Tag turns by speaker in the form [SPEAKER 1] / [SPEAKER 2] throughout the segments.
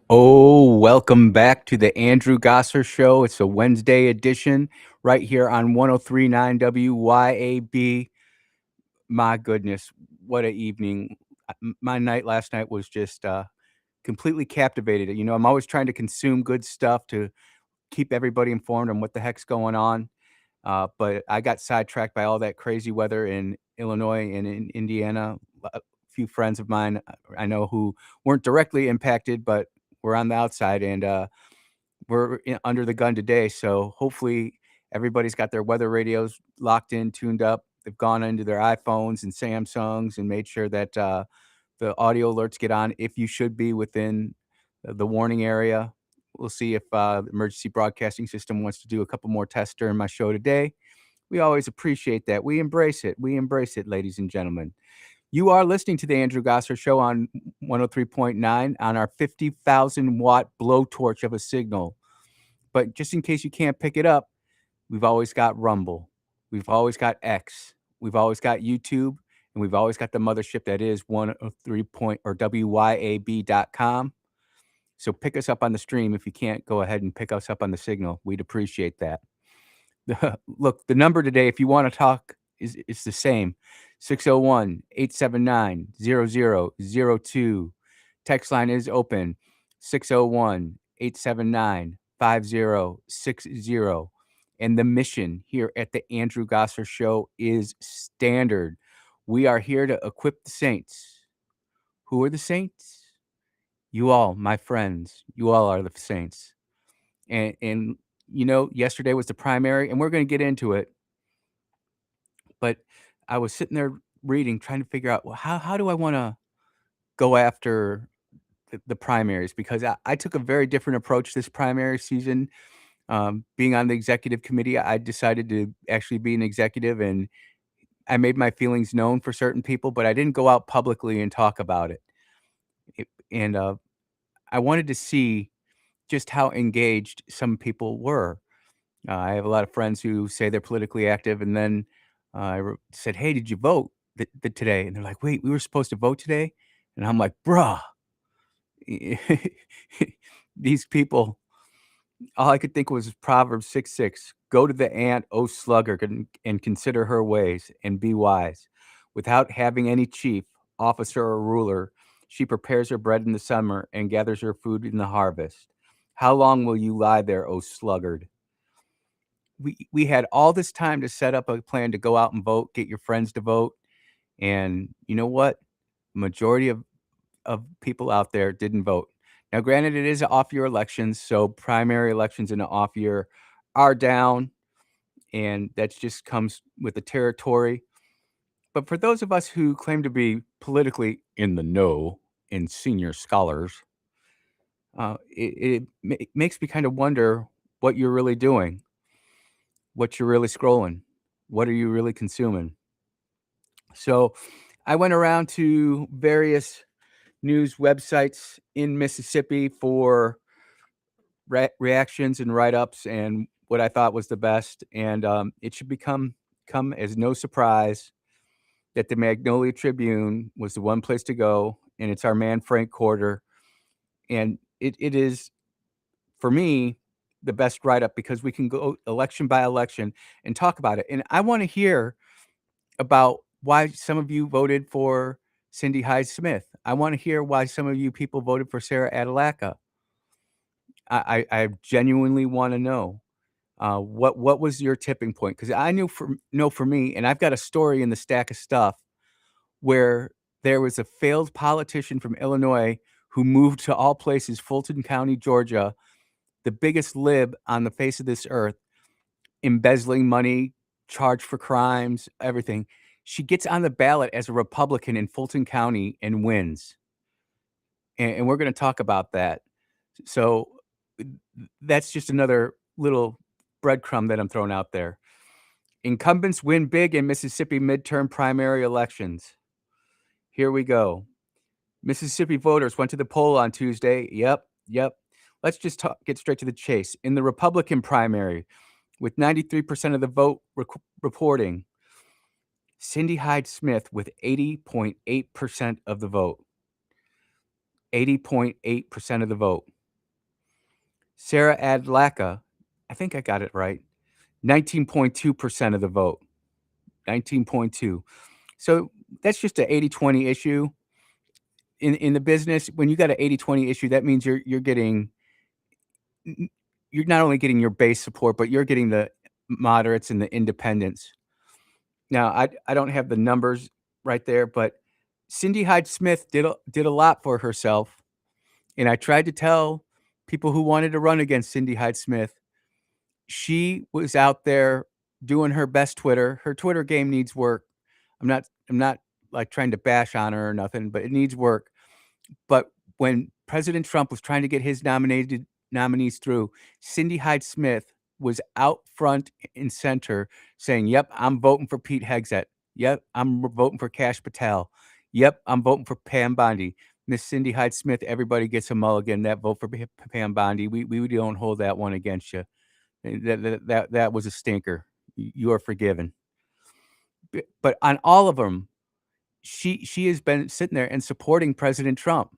[SPEAKER 1] Oh, welcome back to the Andrew Gosser Show. It's a Wednesday edition right here on 1039 WYAB. My goodness, what a evening. My night last night was just completely captivated. I'm always trying to consume good stuff to keep everybody informed on what the heck's going on. But I got sidetracked by all that crazy weather in Illinois and in Indiana. A few friends of mine I know who weren't directly impacted, but were on the outside, and we're under the gun today. So hopefully everybody's got their weather radios locked in, tuned up. They've gone into their iPhones and Samsungs and made sure that the audio alerts get on if you should be within the warning area. We'll see if the emergency broadcasting system wants to do a couple more tests during my show today. We always appreciate that. We embrace it. We embrace it, ladies and gentlemen. You are listening to the Andrew Gosser Show on 103.9 on our 50,000-watt blowtorch of a signal. But just in case you can't pick it up, we've always got Rumble. We've always got X. We've always got YouTube. And we've always got the mothership that is 103 or WYAB.com. So pick us up on the stream. If you can't, go ahead and pick us up on the signal. We'd appreciate that. Look, the number today, if you want to talk, is the same. 601-879-0002. Text line is open. 601-879-5060. And the mission here at the Andrew Gosser Show is standard. We are here to equip the saints. Who are the saints? You all, my friends. You all are the saints. And yesterday was the primary, and we're going to get into it. But I was sitting there reading, trying to figure out, well, how do I want to go after the primaries? Because I took a very different approach this primary season. Being on the executive committee, I decided to actually be an executive, and I made my feelings known for certain people, but I didn't go out publicly and talk about it. And I wanted to see just how engaged some people were. I have a lot of friends who say they're politically active, and then said, "Hey, did you vote today?" And they're like, "Wait, we were supposed to vote today?" And I'm like, "Bruh." These people, all I could think was Proverbs 6:6. Go to the ant, O sluggard, and consider her ways, and be wise. Without having any chief, officer, or ruler, she prepares her bread in the summer and gathers her food in the harvest. How long will you lie there, O sluggard? We had all this time to set up a plan to go out and vote, get your friends to vote, and you know what? Majority of people out there didn't vote. Now, granted, it is an off-year elections, so primary elections in an off year are down, and that just comes with the territory. But for those of us who claim to be politically in the know and senior scholars, it makes me kind of wonder what you're really doing, what you're really scrolling, what are you really consuming? So I went around to various news websites in Mississippi for reactions and write-ups and what I thought was the best. And it should come as no surprise that the Magnolia Tribune was the one place to go, and it's our man Frank Corder. And it is, for me, the best write-up because we can go election by election and talk about it. And I want to hear about why some of you voted for Cindy Hyde Smith. I want to hear why some of you people voted for Sarah Adalaka. I genuinely want to know what was your tipping point? Because I know for me, and I've got a story in the stack of stuff where there was a failed politician from Illinois who moved to all places, Fulton County, Georgia, the biggest lib on the face of this earth, embezzling money, charged for crimes, everything. She gets on the ballot as a Republican in Fulton County and wins. And we're going to talk about that. So that's just another little breadcrumb that I'm throwing out there. Incumbents win big in Mississippi midterm primary elections. Here we go. Mississippi voters went to the poll on Tuesday. Yep. Let's just get straight to the chase. In the Republican primary, with 93% of the vote reporting, Cindy Hyde Smith with 80.8% of the vote. 80.8% of the vote. Sarah Adlaka, I think I got it right, 19.2% of the vote. 19.2. So that's just an 80-20 issue. In the business, when you got an 80-20 issue, that means you're getting you're not only getting your base support, but you're getting the moderates and the independents. Now, I don't have the numbers right there, but Cindy Hyde Smith did a lot for herself, and I tried to tell people who wanted to run against Cindy Hyde Smith, she was out there doing her best Twitter. Her Twitter game needs work. I'm not, like, trying to bash on her or nothing, but it needs work. But when President Trump was trying to get his nominees through, Cindy Hyde Smith was out front and center saying, "Yep, I'm voting for Pete Hegseth. Yep, I'm voting for Kash Patel. Yep, I'm voting for Pam Bondi." Miss Cindy Hyde Smith, everybody gets a mulligan. That vote for Pam Bondi, we don't hold that one against you. That was a stinker. You are forgiven. But on all of them, she has been sitting there and supporting President Trump.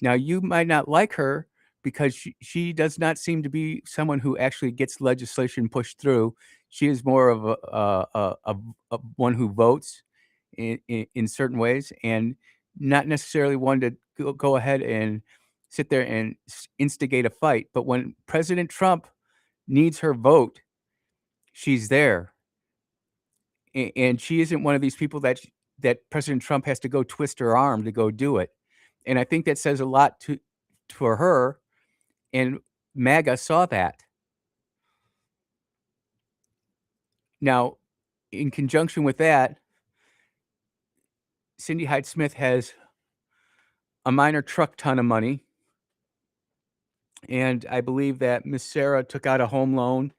[SPEAKER 1] Now, you might not like her because she does not seem to be someone who actually gets legislation pushed through. She is more of a one who votes in certain ways, and not necessarily one to go ahead and sit there and instigate a fight. But when President Trump needs her vote, she's there. And she isn't one of these people that President Trump has to go twist her arm to go do it. And I think that says a lot to for her, and MAGA saw that. Now, in conjunction with that, Cindy Hyde Smith has a minor truck ton of money, and I believe that Miss Sarah took out a home loan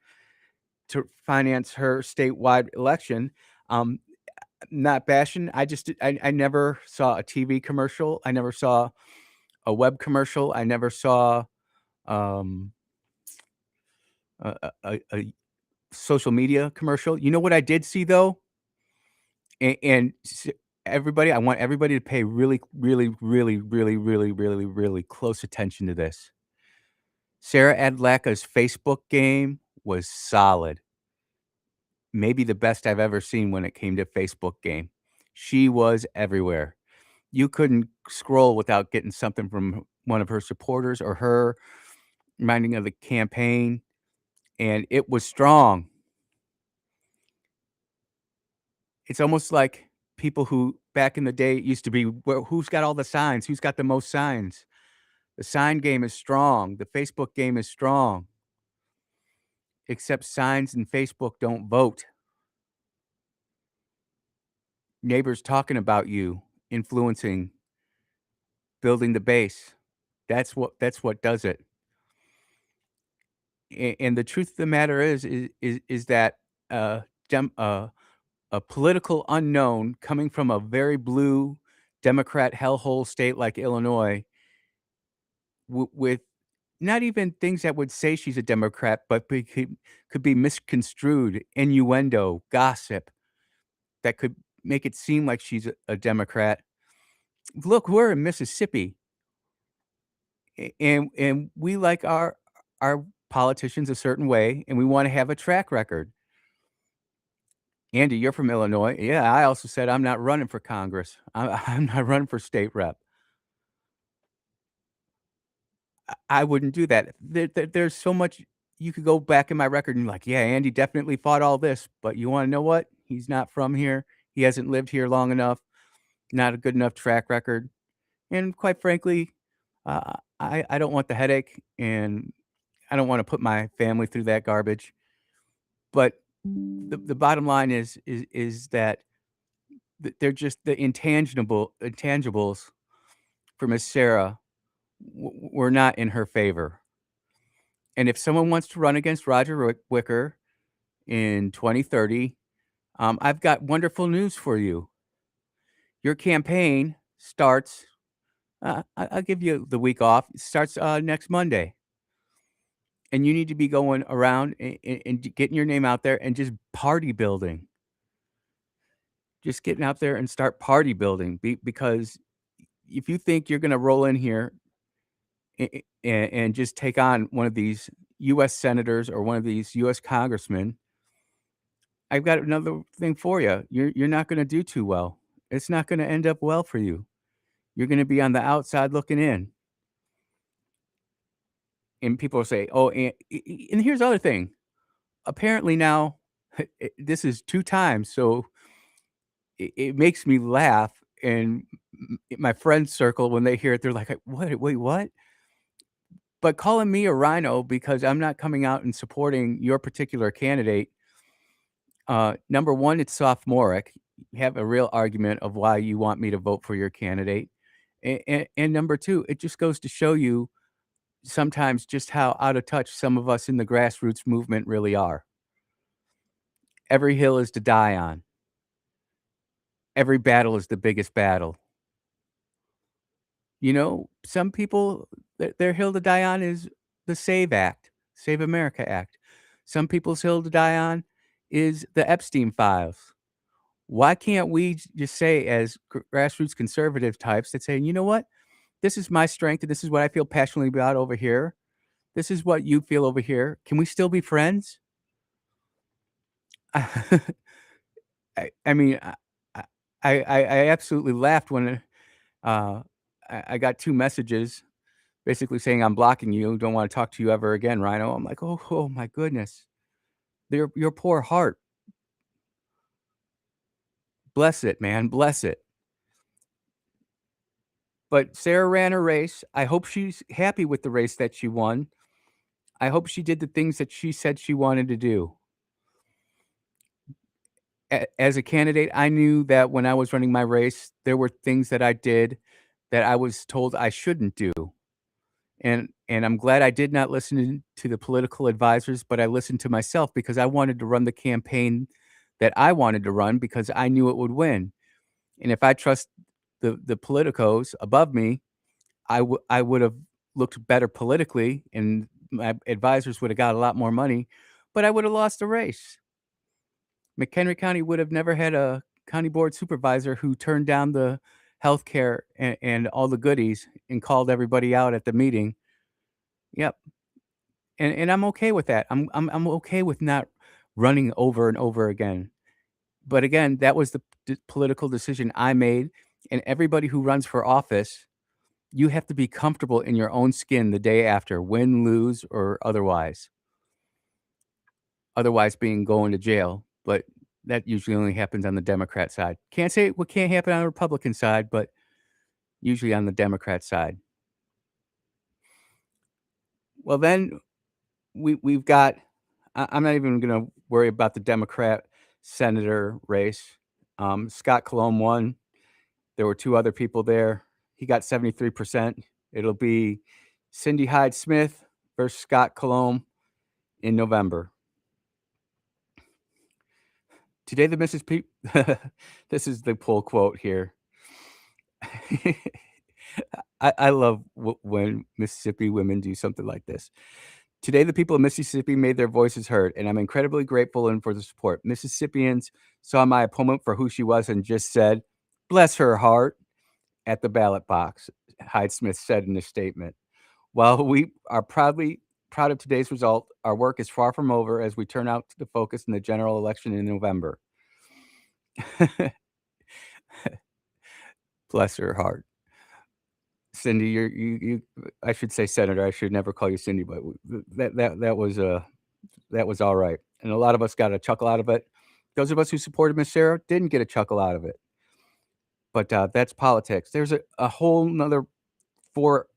[SPEAKER 1] to finance her statewide election. Um, Not bashing, I never saw a TV commercial, I never saw a web commercial, I never saw, um, a social media commercial. You know what I did see though? And everybody, I want everybody to pay really, really, really, really, really, really, really close attention to this. Sarah Adlaka's Facebook game was solid. Maybe the best I've ever seen when it came to Facebook game. She was everywhere. You couldn't scroll without getting something from one of her supporters or her reminding of the campaign, and it was strong. It's almost like people who back in the day used to be, "Well, who's got all the signs? Who's got the most signs?" The sign game is strong. The Facebook game is strong. Except signs and Facebook don't vote. Neighbors talking about you, influencing, building the base. That's what does it. And the truth of the matter is that uh, dem, a political unknown coming from a very blue Democrat hellhole state like Illinois, with not even things that would say she's a Democrat, but could be misconstrued, innuendo, gossip that could make it seem like she's a Democrat. Look, we're in Mississippi, and we like our politicians a certain way, and we wanna have a track record. Andy, you're from Illinois. Yeah, I also said I'm not running for Congress. I'm not running for state rep. I wouldn't do that. There's so much you could go back in my record and be like, "Yeah, Andy definitely fought all this," but you wanna know what? He's not from here. He hasn't lived here long enough, not a good enough track record, and quite frankly, I don't want the headache, and I don't wanna put my family through that garbage, but the bottom line is that they're just the intangibles for Miss Sarah were not in her favor. And if someone wants to run against Roger Wicker in 2030, I've got wonderful news for you. Your campaign starts, I'll give you the week off, it starts next Monday. And you need to be going around and getting your name out there and just party building. Just getting out there and start party building because if you think you're gonna roll in here and just take on one of these US senators or one of these US congressmen, I've got another thing for you. You're not gonna do too well. It's not gonna end up well for you. You're gonna be on the outside looking in. And people say, "Oh, and here's the other thing. Apparently now, this is 2 times, so it makes me laugh, and my friend circle, when they hear it, they're like, "What? Wait, what?" But calling me a rhino because I'm not coming out and supporting your particular candidate, number 1, it's sophomoric. You have a real argument of why you want me to vote for your candidate. And number 2, it just goes to show you sometimes just how out of touch some of us in the grassroots movement really are. Every hill is to die on. Every battle is the biggest battle. You know, some people, their hill to die on is the SAVE Act, Save America Act. Some people's hill to die on is the Epstein files. Why can't we just say, as grassroots conservative types, that say, you know what? This is my strength, and this is what I feel passionately about over here. This is what you feel over here. Can we still be friends? I mean, I I absolutely laughed when, uh, I got 2 messages basically saying, "I'm blocking you, don't wanna talk to you ever again, Rhino." I'm like, oh my goodness. Your poor heart. Bless it, man, bless it." But Sarah ran her race. I hope she's happy with the race that she won. I hope she did the things that she said she wanted to do. As a candidate, I knew that when I was running my race, there were things that I did that I was told I shouldn't do. And I'm glad I did not listen to the political advisors, but I listened to myself because I wanted to run the campaign that I wanted to run because I knew it would win. And if I trust the politicos above me, I would have looked better politically, and my advisors would have got a lot more money, but I would have lost the race. McHenry County would have never had a county board supervisor who turned down the healthcare and all the goodies and called everybody out at the meeting. Yep, and I'm okay with that. I'm okay with not running over and over again. But again, that was the political decision I made, and everybody who runs for office, you have to be comfortable in your own skin the day after, win, lose, or otherwise. Otherwise being going to jail, but that usually only happens on the Democrat side. Can't say what can't happen on the Republican side, but usually on the Democrat side. Well, then we've got I'm not even gonna worry about the Democrat senator race. Scott Colomb won. There were 2 other people there. He got 73%. It'll be Cindy Hyde Smith versus Scott Colomb in November. Today, the Mississippi this is the pull quote here. I love when Mississippi women do something like this. Today, the people of Mississippi made their voices heard, and I'm incredibly grateful and for the support. Mississippians saw my opponent for who she was and just said, "Bless her heart," at the ballot box, Hyde Smith said in a statement. While we are proud of today's result, our work is far from over as we turn out to focus in the general election in November. Bless her heart. Cindy, you I should say senator, I should never call you Cindy, but that was all right, and a lot of us got a chuckle out of it. Those of us who supported Miss Sarah didn't get a chuckle out of it, but, that's politics. There's a whole 'nother 4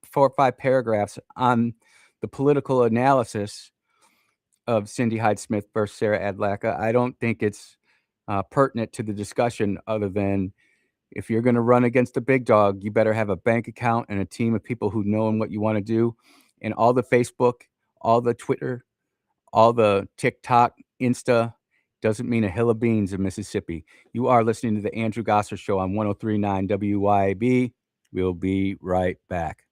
[SPEAKER 1] 4 or 5 paragraphs on the political analysis of Cindy Hyde Smith versus Sarah Adlacka. I don't think it's, pertinent to the discussion other than if you're gonna run against a big dog, you better have a bank account and a team of people who know what you wanna do, and all the Facebook, all the Twitter, all the TikTok, Insta doesn't mean a hill of beans in Mississippi. You are listening to the Andrew Gosser Show on 103.9 WYAB. We'll be right back.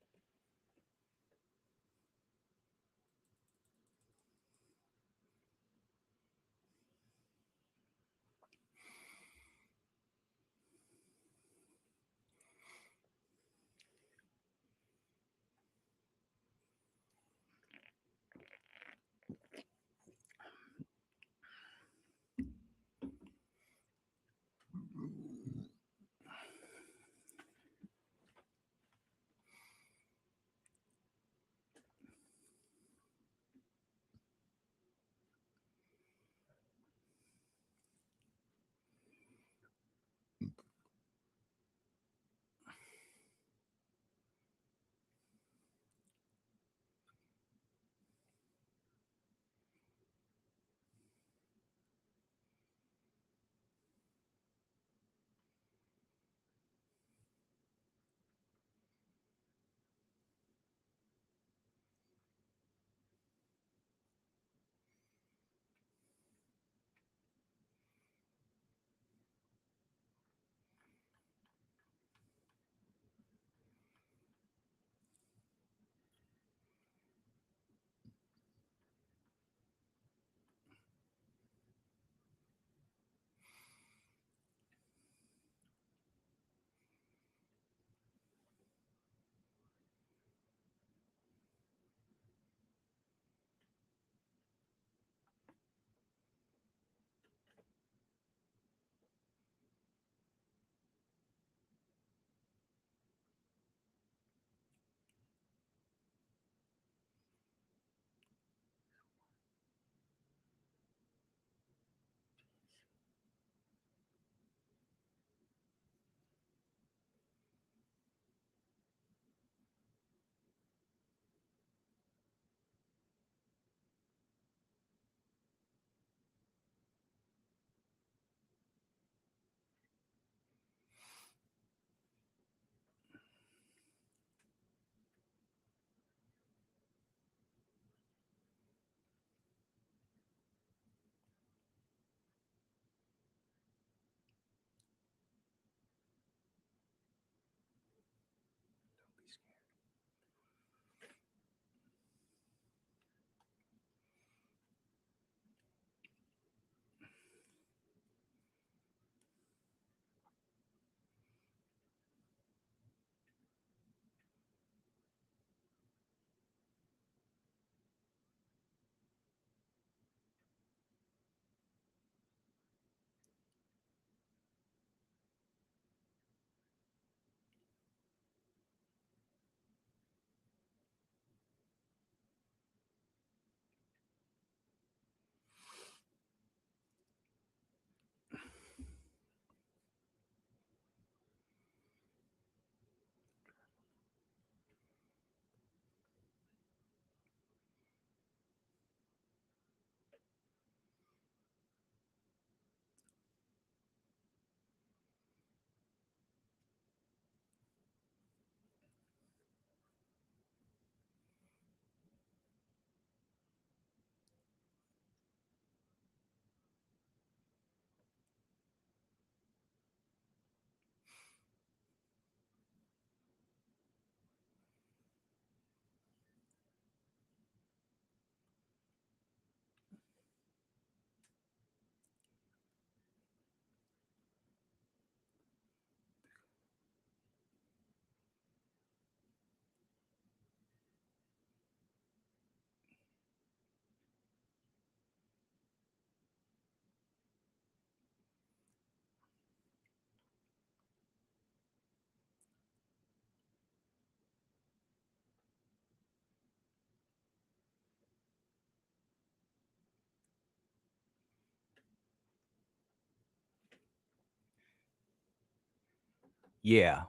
[SPEAKER 1] Yeah,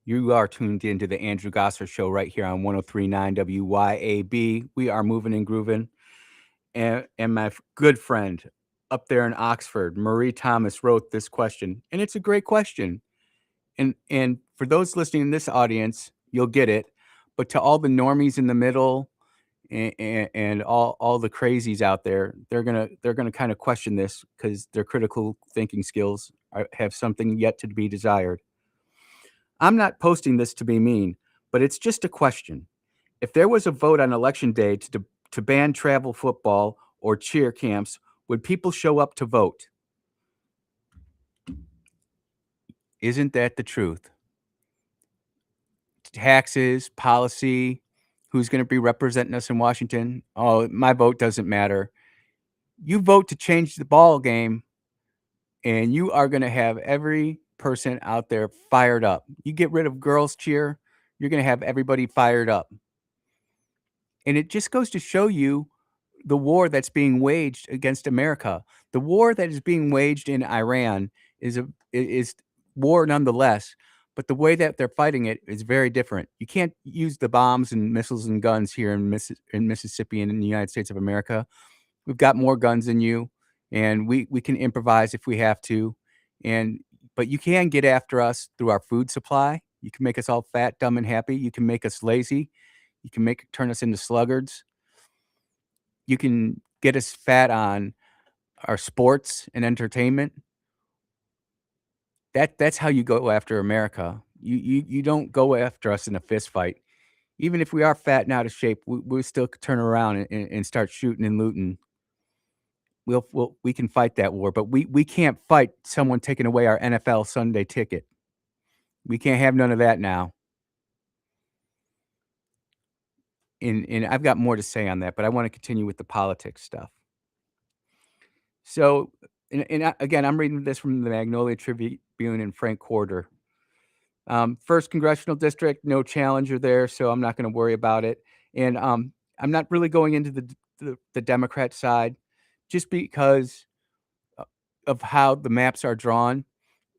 [SPEAKER 1] you are tuned into the Andrew Gosser Show right here on 1039 WYAB. We are moving and grooving. And my good friend up there in Oxford, Marie Thomas, wrote this question, and it's a great question. And for those listening in this audience, you'll get it. But to all the normies in the middle and all the crazies out there, they're gonna kind of question this because their critical thinking skills have something yet to be desired. I'm not posting this to be mean, but it's just a question. If there was a vote on election day to ban travel football or cheer camps, would people show up to vote? Isn't that the truth? Taxes, policy, who's going to be representing us in Washington? Oh, my vote doesn't matter. You vote to change the ball game, and you are going to have every person out there fired up. You get rid of girls cheer, you're going to have everybody fired up. And it just goes to show you the war that's being waged against America. The war that is being waged in Iran is war nonetheless, but the way that they're fighting it is very different. You can't use the bombs and missiles and guns here in Mississippi and in the United States of America. We've got more guns than you, and we can improvise if we have to. And but you can get after us through our food supply. You can make us all fat, dumb, and happy. You can make us lazy. You can turn us into sluggards. You can get us fat on our sports and entertainment. That's how you go after America. You don't go after us in a fist fight. Even if we are fat and out of shape, we still could turn around and start shooting and looting. We can fight that war, but we can't fight someone taking away our NFL Sunday ticket. We can't have none of that now. And I've got more to say on that, but I want to continue with the politics stuff. So, again, I'm reading this from the Magnolia Tribune and Frank Quarter. First congressional district, no challenger there, so I'm not going to worry about it. And I'm not really going into the Democrat side, just because of how the maps are drawn,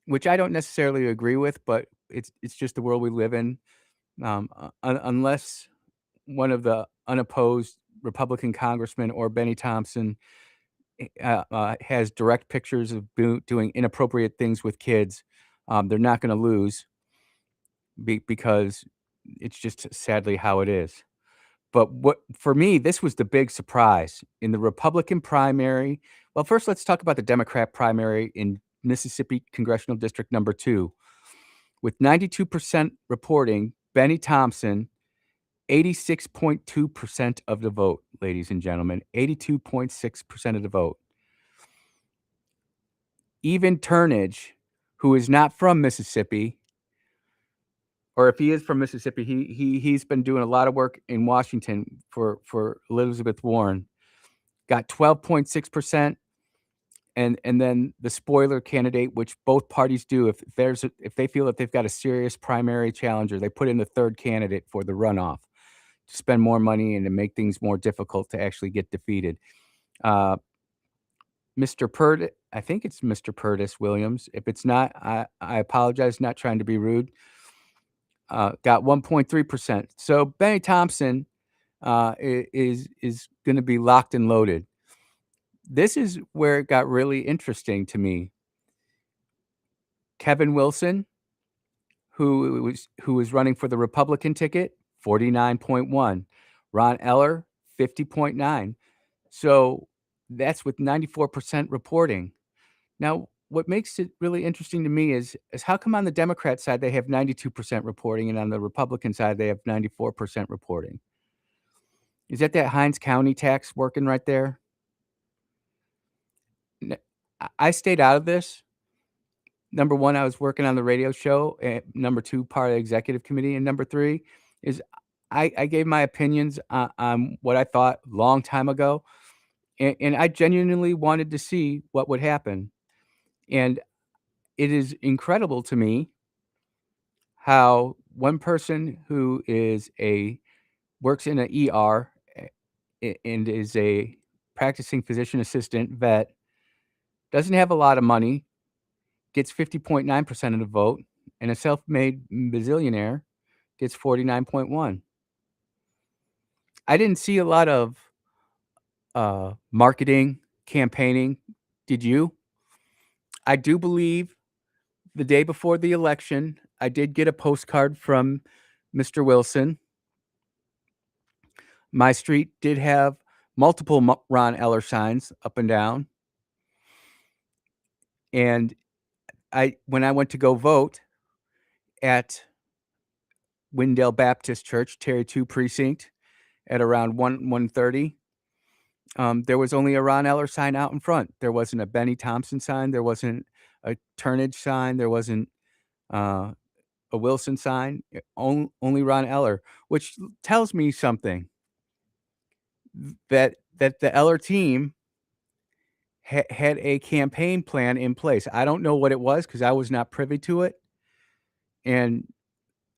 [SPEAKER 1] which I don't necessarily agree with, but it's just the world we live in. Unless one of the unopposed Republican congressmen or Benny Thompson has direct pictures of doing inappropriate things with kids, they're not going to lose because it's just sadly how it is. But what for me, this was the big surprise in the Republican primary. Well, first, let's talk about the Democrat primary in Mississippi Congressional District number 2. With 92% reporting, Benny Thompson, 86.2% of the vote, ladies and gentlemen, 82.6% of the vote. Even Turnage, who is not from Mississippi, or if he is from Mississippi, he's been doing a lot of work in Washington for Elizabeth Warren, got 12.6%. And then the spoiler candidate, which both parties do, if they feel that they've got a serious primary challenger, they put in the third candidate for the runoff to spend more money and to make things more difficult to actually get defeated. Mr. Purd, I think it's Mr. Purtis Williams. If it's not, I apologize, not trying to be rude. Got 1.3%. So Benny Thompson is going to be locked and loaded. This is where it got really interesting to me. Kevin Wilson, who was running for the Republican ticket, 49.1. Ron Eller, 50.9. So that's with 94% reporting. Now, what makes it really interesting to me is how come on the Democrat side they have 92% reporting and on the Republican side they have 94% reporting? Is that Hines County tax working right there? I stayed out of this. Number 1, I was working on the radio show. Number 2, part of the executive committee. And number 3 is I gave my opinions on what I thought long time ago. And I genuinely wanted to see what would happen. And it is incredible to me how one person who works in an ER and is a practicing physician assistant vet, doesn't have a lot of money, gets 50.9% of the vote, and a self-made bazillionaire gets 49.1. I didn't see a lot of marketing, campaigning. Did you? I do believe the day before the election, I did get a postcard from Mr. Wilson. My street did have multiple Ron Eller signs up and down. And when I went to go vote at Windale Baptist Church, Terry 2 precinct, at around 1:30, there was only a Ron Eller sign out in front. There wasn't a Benny Thompson sign. There wasn't a Turnage sign. There wasn't a Wilson sign. Only Ron Eller, which tells me something, that the Eller team had a campaign plan in place. I don't know what it was because I was not privy to it, and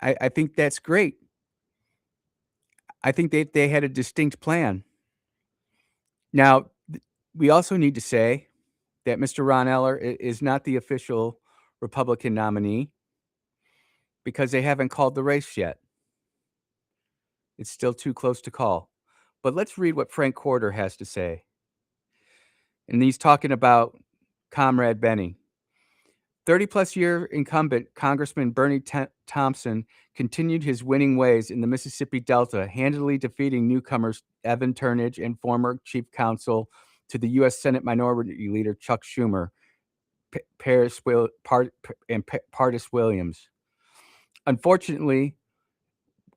[SPEAKER 1] I think that's great. I think they had a distinct plan. Now, we also need to say that Mr. Ron Eller is not the official Republican nominee because they haven't called the race yet. It's still too close to call. But let's read what Frank Corder has to say. And he's talking about Comrade Benny. 30-plus year incumbent Congressman Bernie Thompson continued his winning ways in the Mississippi Delta, handily defeating newcomers Evan Turnage and former chief counsel to the U.S. Senate Minority Leader Chuck Schumer, Paris Williams. Unfortunately,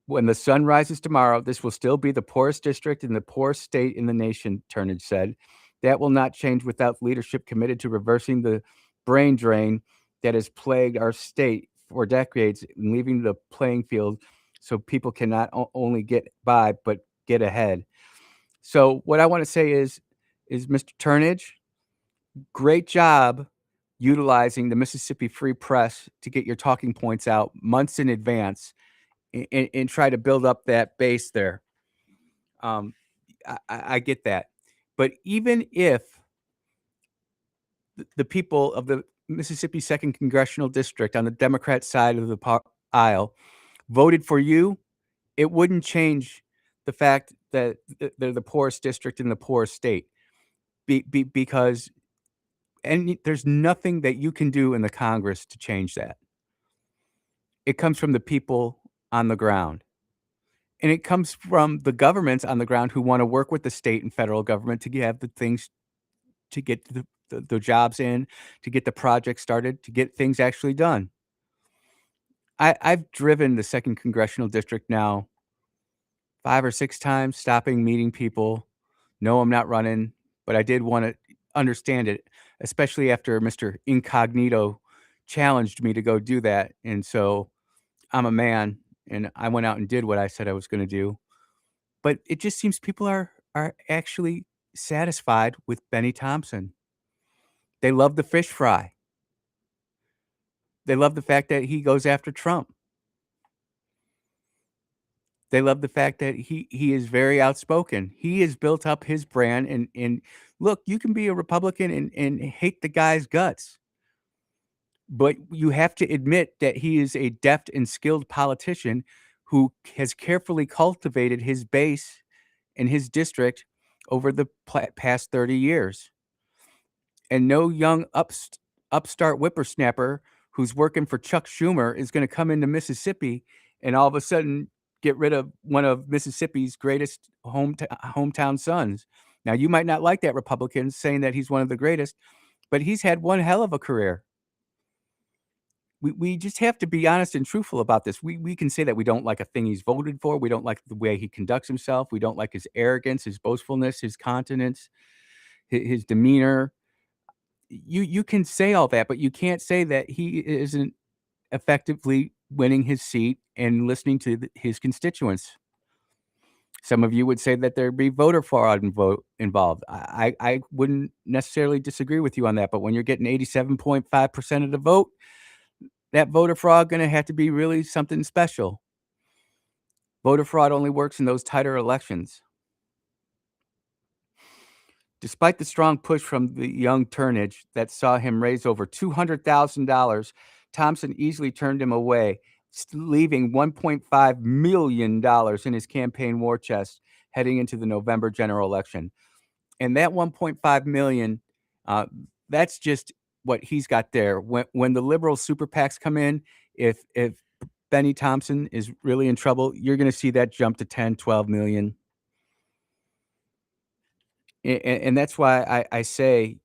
[SPEAKER 1] when the sun rises tomorrow, this will still be the poorest district in the poorest state in the nation, Turnage said. That will not change without leadership committed to reversing the brain drain that has plagued our state for decades and leaving the playing field so people can not only get by, but get ahead. So what I want to say is Mr. Turnage, great job utilizing the Mississippi Free Press to get your talking points out months in advance and try to build up that base there. I get that. But even if the people of the Mississippi 2nd Congressional District on the Democrat side of the aisle voted for you, it wouldn't change the fact that they're the poorest district in the poorest state. Because there's nothing that you can do in the Congress to change that. It comes from the people on the ground. And it comes from the governments on the ground who want to work with the state and federal government to have the things, to get the jobs in, to get the project started, to get things actually done. I've driven the 2nd Congressional District now 5 or 6 times, stopping, meeting people. No, I'm not running, but I did want to understand it, especially after Mr. Incognito challenged me to go do that. And so I'm a man, and I went out and did what I said I was going to do. But it just seems people are actually satisfied with Benny Thompson. They love the fish fry. They love the fact that he goes after Trump. They love the fact that he is very outspoken. He has built up his brand, and look, you can be a Republican and hate the guy's guts, but you have to admit that he is a deft and skilled politician who has carefully cultivated his base in his district over the past 30 years. And no young upstart whippersnapper who's working for Chuck Schumer is going to come into Mississippi and all of a sudden get rid of one of Mississippi's greatest hometown sons. Now, you might not like that Republican saying that he's one of the greatest, but he's had one hell of a career. We just have to be honest and truthful about this. We can say that we don't like a thing he's voted for. We don't like the way he conducts himself. We don't like his arrogance, his boastfulness, his continence, his demeanor. You can say all that, but you can't say that he isn't effectively winning his seat and listening to his constituents. Some of you would say that there'd be voter fraud involved. I wouldn't necessarily disagree with you on that, but when you're getting 87.5% of the vote, that voter fraud going to have to be really something special. Voter fraud only works in those tighter elections. Despite the strong push from the young Turnage that saw him raise over $200,000 Thompson easily turned him away, leaving $1.5 million in his campaign war chest heading into the November general election. And that 1.5 million, that's just what he's got there. When the liberal super PACs come in, if Benny Thompson is really in trouble, you're going to see that jump to 10, 12 million. And that's why I say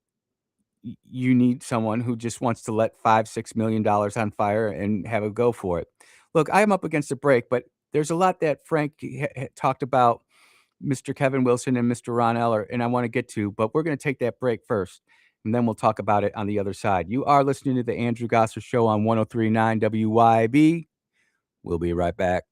[SPEAKER 1] you need someone who just wants to let $5-6 million on fire and have a go for it. Look, I'm up against a break, but there's a lot that Frank talked about, Mr. Kevin Wilson and Mr. Ron Eller, and I want to get to, but we're going to take that break first, and then we'll talk about it on the other side. You are listening to the Andrew Gosser Show on 103.9 WYAB. We'll be right back.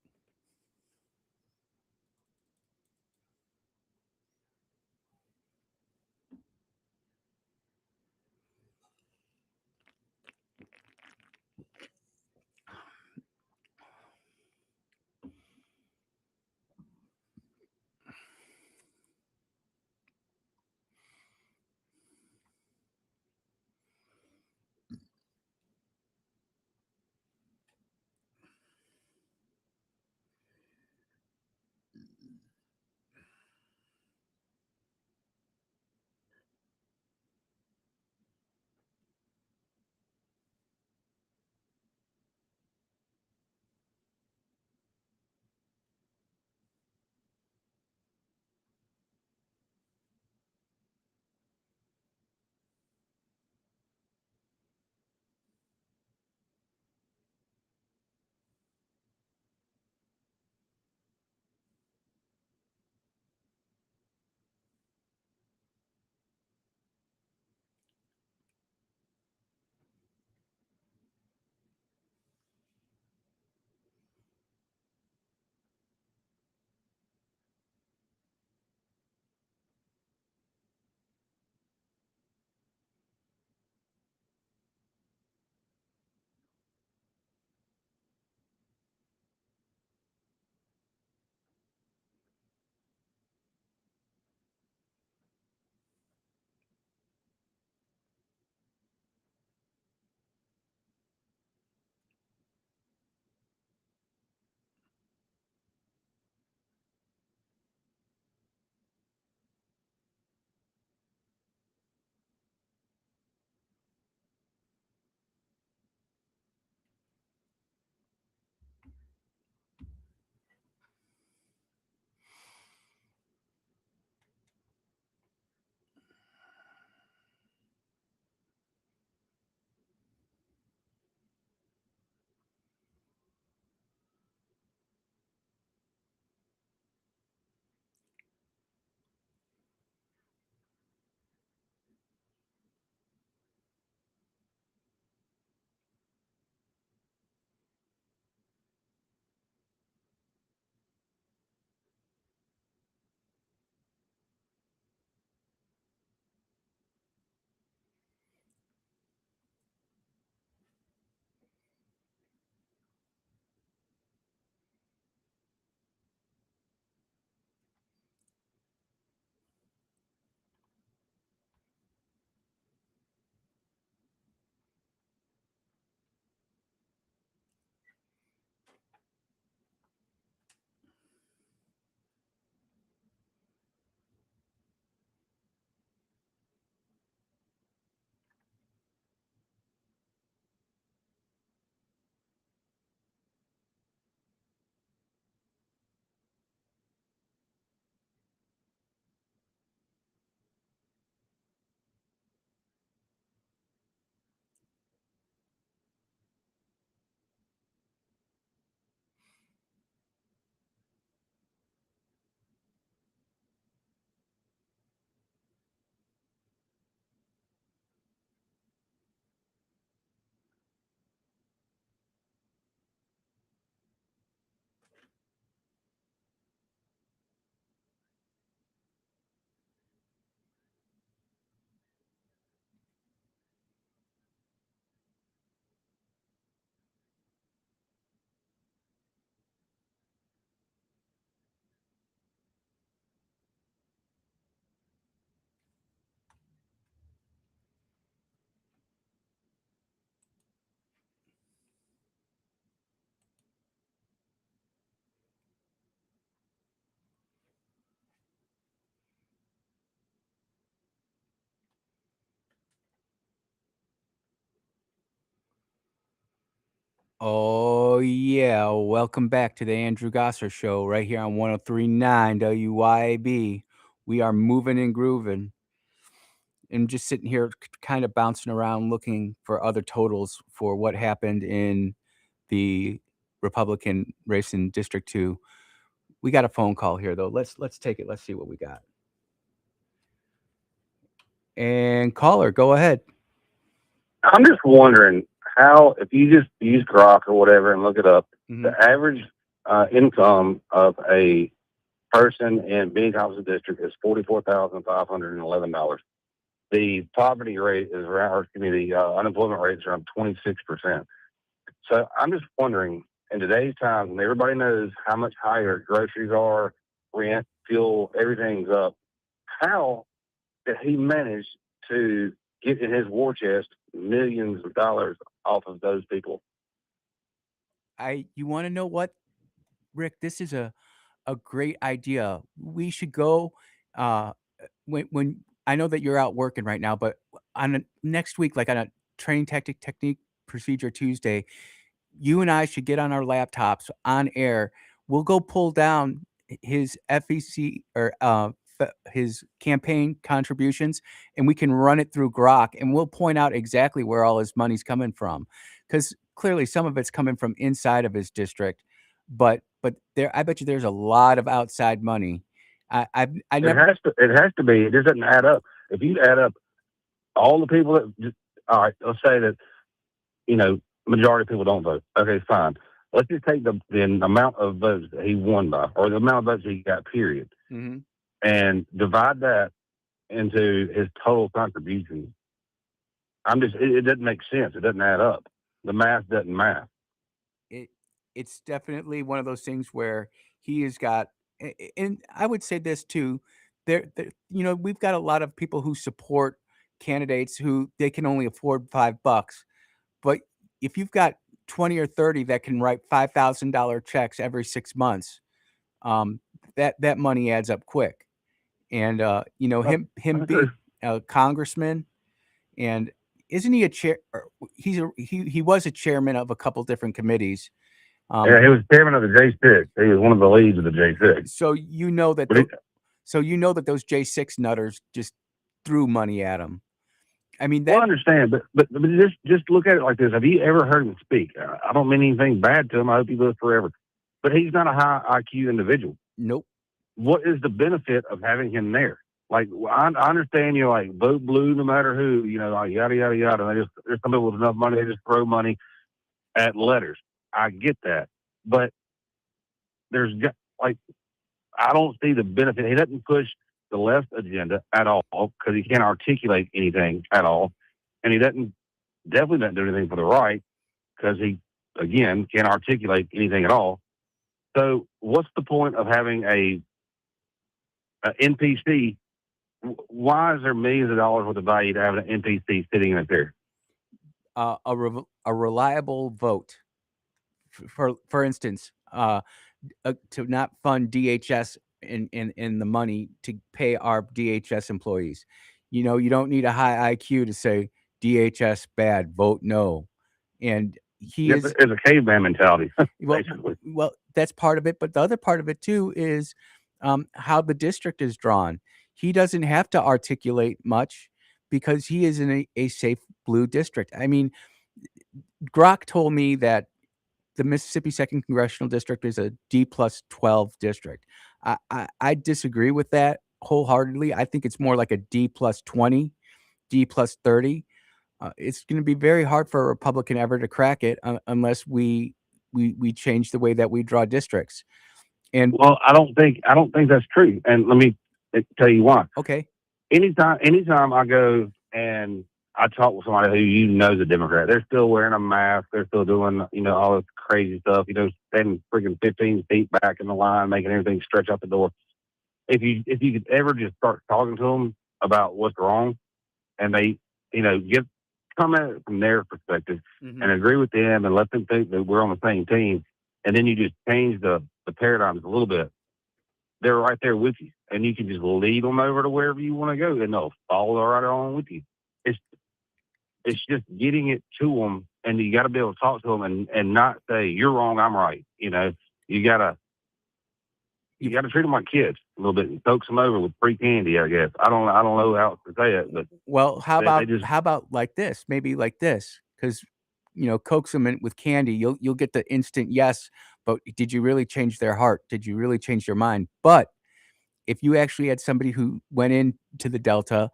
[SPEAKER 1] Oh, yeah. Welcome back to the Andrew Gosser Show right here on 1039 WYAB. We are moving and grooving. And just sitting here kind of bouncing around looking for other totals for what happened in the Republican race in District 2. We got a phone call here though. Let's take it. Let's see what we got. And caller, go ahead.
[SPEAKER 2] I'm just wondering how, if you just use Grok or whatever and look it up, the average income of a person in Benny Thompson District is $44,511. The poverty rate is around, or excuse me, the unemployment rate is around 26%. So I'm just wondering, in today's times, when everybody knows how much higher groceries are, rent, fuel, everything's up, how did he manage to get in his war chest millions of dollars off of those people?
[SPEAKER 1] You want to know what, Rick? This is a great idea. We should go uh when I know that you're out working right now, but next week, like on a training technique procedure Tuesday, you and I should get on our laptops on air. We'll go pull down his FEC or his campaign contributions, and we can run it through Grok, and we'll point out exactly where all his money's coming from, because clearly some of it's coming from inside of his district, but there, I bet you there's a lot of outside money. I
[SPEAKER 2] It
[SPEAKER 1] never.
[SPEAKER 2] has to. It has to be. It just doesn't add up. If you add up all the people that, all right, let's say that majority of people don't vote. Okay, fine. Let's just take the amount of votes that he won by, or the amount of votes he got, period,
[SPEAKER 1] Mhm.
[SPEAKER 2] and divide that into his total contribution. It doesn't make sense. It doesn't add up. The math doesn't math.
[SPEAKER 1] it it's definitely one of those things where he has got, and I would say this too, we've got a lot of people who support candidates who they can only afford $5, but if you've got 20 or 30 that can write $5,000 checks every 6 months, um, that money adds up quick. And him
[SPEAKER 2] That's true.
[SPEAKER 1] being a congressman, and isn't he a chair? He was a chairman of a couple different committees.
[SPEAKER 2] Yeah,
[SPEAKER 1] Um,
[SPEAKER 2] he was chairman of the J6. He was one of the leads of the J6.
[SPEAKER 1] so you know that
[SPEAKER 2] But he,
[SPEAKER 1] those J6 nutters just threw money at him. I mean
[SPEAKER 2] well, I
[SPEAKER 1] that.
[SPEAKER 2] understand, but just look at it like this. Have you ever heard him speak? I don't mean anything bad to him. I hope he lives forever. But he's not a high IQ individual.
[SPEAKER 1] Nope.
[SPEAKER 2] What is the benefit of having him there? Like, I understand you're like vote blue no matter who, like yada yada yada. There's some people with enough money they just throw money at letters. I get that, but like I don't see the benefit. He doesn't push the left agenda at all because he can't articulate anything at all, and he definitely doesn't do anything for the right because he again can't articulate anything at all. So, what's the point of having a NPC? Why is there millions of dollars worth of value to having an NPC sitting in there?
[SPEAKER 1] A reliable vote. For instance, to not fund DHS in the money to pay our DHS employees. You don't need a high IQ to say DHS bad, vote no. And he
[SPEAKER 2] It's
[SPEAKER 1] is
[SPEAKER 2] a caveman mentality,
[SPEAKER 1] well,
[SPEAKER 2] basically.
[SPEAKER 1] that's part of it, but the other part of it too is how the district is drawn. He doesn't have to articulate much because he is in a safe blue district. I mean, Grok told me that the Mississippi Second Congressional District is a D+12 district. I disagree with that wholeheartedly. I think it's more like a D+20, D+30. It's going to be very hard for a Republican ever to crack it unless we change the way that we draw districts. And
[SPEAKER 2] Well, I don't think that's true, and let me tell you why.
[SPEAKER 1] okay,
[SPEAKER 2] Anytime I go and I talk with somebody who knows a Democrat, they're still wearing a mask, they're still doing all this crazy stuff, standing freaking 15 feet back in the line, making everything stretch out the door. If you could ever just start talking to them about what's wrong, and they get come at it from their perspective and agree with them and let them think that we're on the same team, and then you just change the paradigms a little bit, they're right there with you, and you can just lead them over to wherever you want to go, and they'll follow right on with you. It's it's just getting it to them and you got to be able to talk to them and not say you're wrong, I'm right. You know, you gotta treat them like kids a little bit and coax them over with free candy. I guess I don't know how else to say it, but
[SPEAKER 1] Well,
[SPEAKER 2] they just
[SPEAKER 1] how about like this? Maybe like this, because coax them in with candy. You'll get the instant yes, but did you really change their heart? Did you really change their mind? But if you actually had somebody who went into the Delta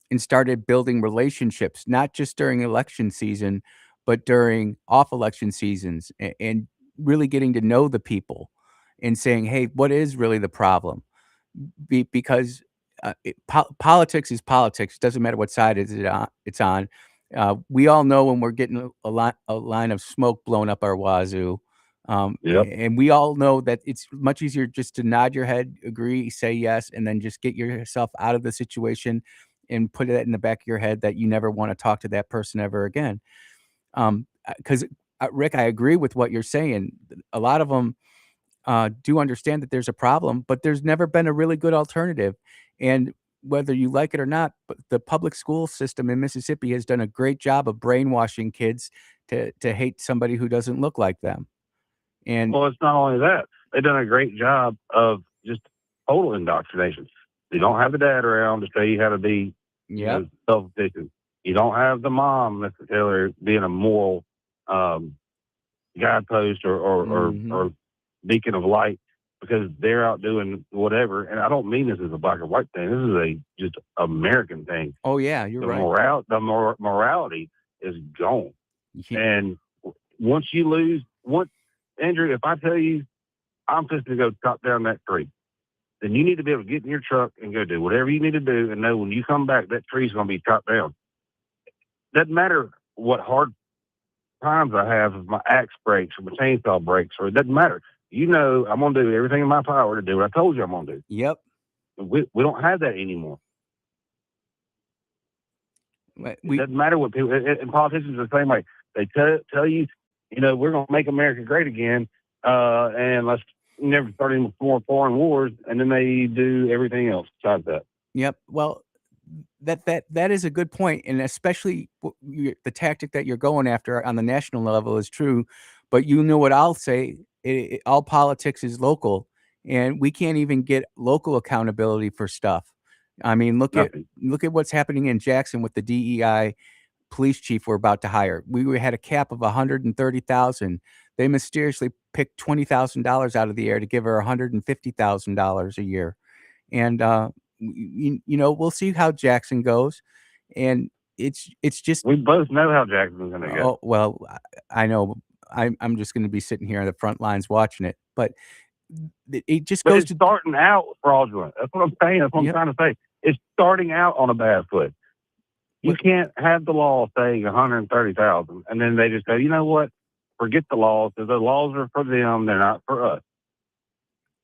[SPEAKER 1] and started building relationships, not just during election season, but during off election seasons, and really getting to know the people and saying, hey, what is really the problem? Because politics is politics. It doesn't matter what side it's on. We all know when we're getting a line of smoke blown up our wazoo.
[SPEAKER 2] yep.
[SPEAKER 1] And we all know that it's much easier just to nod your head, agree, say yes, and then just get yourself out of the situation and put it in the back of your head that you never want to talk to that person ever again. Because Rick, I agree with what you're saying. A lot of them do understand that there's a problem, but there's never been a really good alternative. And whether you like it or not, but the public school system in Mississippi has done a great job of brainwashing kids to hate somebody who doesn't look like them. And
[SPEAKER 2] Well, it's not only that; they've done a great job of just total indoctrination. You don't have the dad around to say you how to be,
[SPEAKER 1] yep.
[SPEAKER 2] self-sufficient. You don't have the mom necessarily being a moral um, guidepost
[SPEAKER 1] Mhm.
[SPEAKER 2] or beacon of light because they're out doing whatever. And I don't mean this as a black or white thing. This is a just American thing.
[SPEAKER 1] Oh, yeah, you're
[SPEAKER 2] The
[SPEAKER 1] right.
[SPEAKER 2] morality is gone.
[SPEAKER 1] Ye
[SPEAKER 2] And once you lose, once Andrew, if I tell you I'm just to go chop down that tree, then you need to be able to get in your truck and go do whatever you need to do, and know when you come back that tree's going to be chopped down. Doesn't matter what hard times I have if my axe breaks or my chainsaw breaks, or it doesn't matter. You know, I'm going to do everything in my power to do what I told you I'm going to do.
[SPEAKER 1] Yep.
[SPEAKER 2] We don't have that anymore. It
[SPEAKER 1] We
[SPEAKER 2] doesn't matter what people, and politicians are the same way. They tell you, we're going to make America great again, and let's never start any more foreign wars, and then they do everything else besides that.
[SPEAKER 1] Yep. Well, that is a good point, and especially the tactic that you're going after on the national level is true. But you know what I'll say? All politics is local, and we can't even get local accountability for stuff. I mean,
[SPEAKER 2] Nothing.
[SPEAKER 1] look at what's happening in Jackson with the DEI police chief we're about to hire. We had a cap of 130,000. They mysteriously picked $20,000 out of the air to give her $150,000 a year. And, we'll see how Jackson goes, and it's just
[SPEAKER 2] We both know how Jackson's going to go.
[SPEAKER 1] oh, well, I know I'm just gonna be sitting here on the front lines watching it, but it just
[SPEAKER 2] But
[SPEAKER 1] goes
[SPEAKER 2] it's
[SPEAKER 1] to
[SPEAKER 2] starting out fraudulent. That's what I'm saying. That's what I'm
[SPEAKER 1] yep,
[SPEAKER 2] trying to say. It's starting out on a bad foot. You
[SPEAKER 1] what
[SPEAKER 2] can't have the law saying 130,000, and then they just go, you know what? Forget the laws. Because the laws are for them. They're not for us.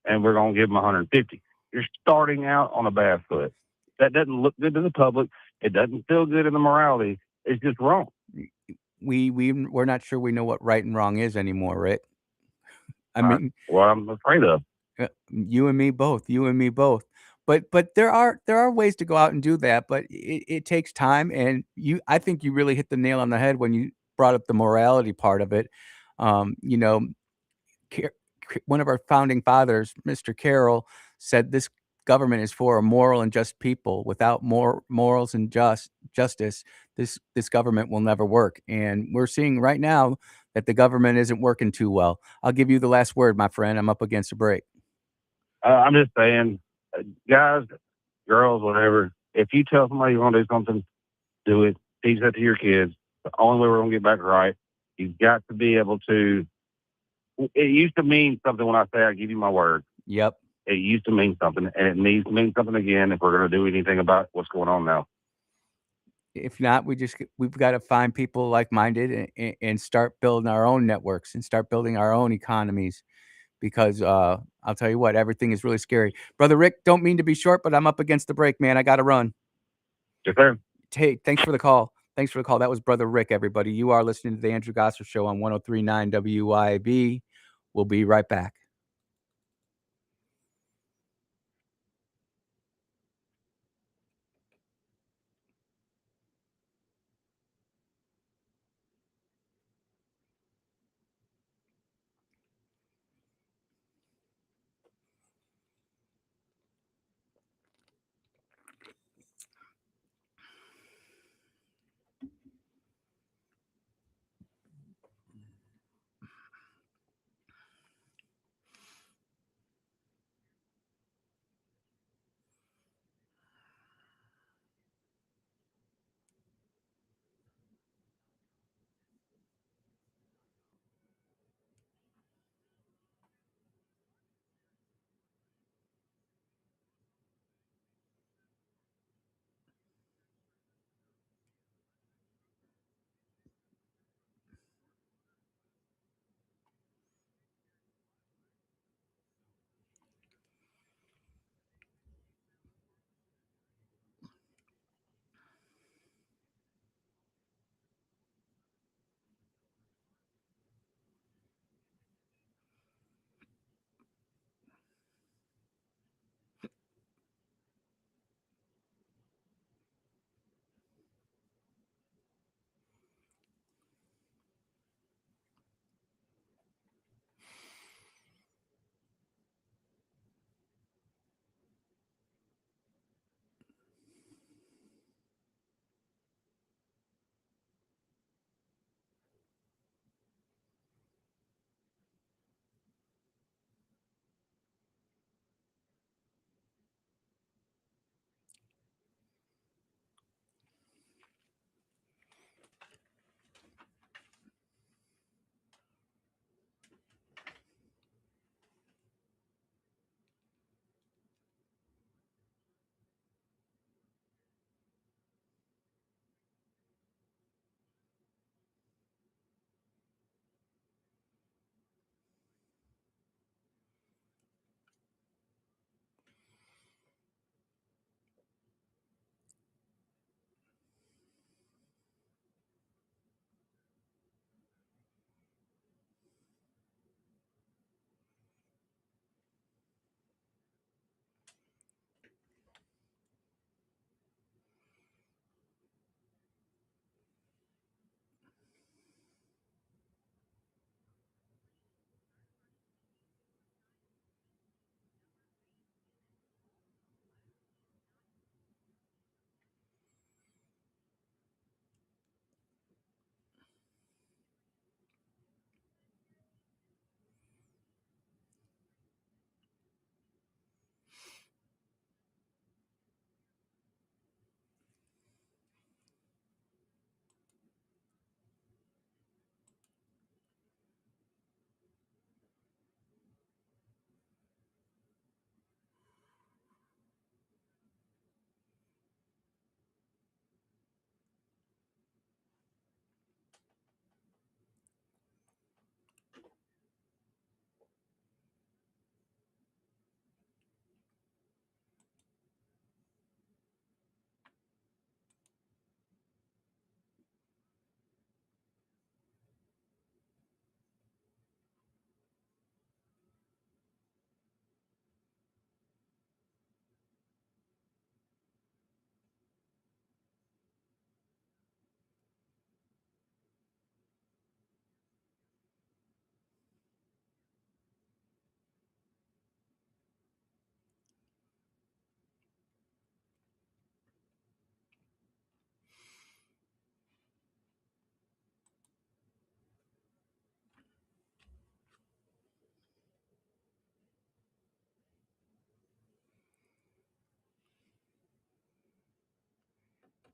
[SPEAKER 2] And we're going to give them 150. You're starting out on a bad foot. That doesn't look good to the public. It doesn't feel good in the morality. It's just wrong.
[SPEAKER 1] we're not sure we know what right and wrong is anymore, Rick. I
[SPEAKER 2] That's
[SPEAKER 1] mean,
[SPEAKER 2] what I'm afraid of.
[SPEAKER 1] you and me both, you and me both. But there are ways to go out and do that, but it takes time, and I think you really hit the nail on the head when you brought up the morality part of it. You know, one of our founding fathers, Mr. Carroll, said this government is for a moral and just people. Without more morals and justice, this government will never work. And we're seeing right now that the government isn't working too well. I'll give you the last word, my friend. I'm up against a break.
[SPEAKER 2] I'm just saying, guys, girls, whatever, if you tell somebody you're going to do something, do it. Teach that to your kids. The only way we're going to get back right, you've got to be able to. It used to mean something when I say I give you my word.
[SPEAKER 1] Yep.
[SPEAKER 2] It used to mean something, and it needs to mean something again if we're going to do anything about what's going on now.
[SPEAKER 1] If not, we've got to find people like minded and start building our own networks and start building our own economies. Because I'll tell you what, everything is really scary. Brother Rick, don't mean to be short, but I'm up against the break, man. I got to run.
[SPEAKER 2] Yes, sir.
[SPEAKER 1] Hey, thanks for the call. Thanks for the call. That was Brother Rick, everybody. You are listening to the Andrew Gosser Show on 1039 WYAB. We'll be right back.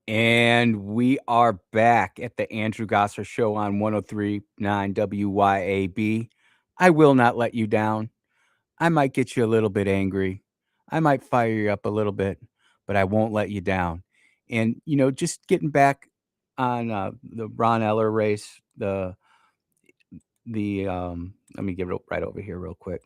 [SPEAKER 1] And we are back at the Andrew Gosser Show on 103.9 WYAB. I will not let you down. I might get you a little bit angry. I might fire you up a little bit, but I won't let you down. And, just getting back on the Ron Eller race, let me get it right over here real quick.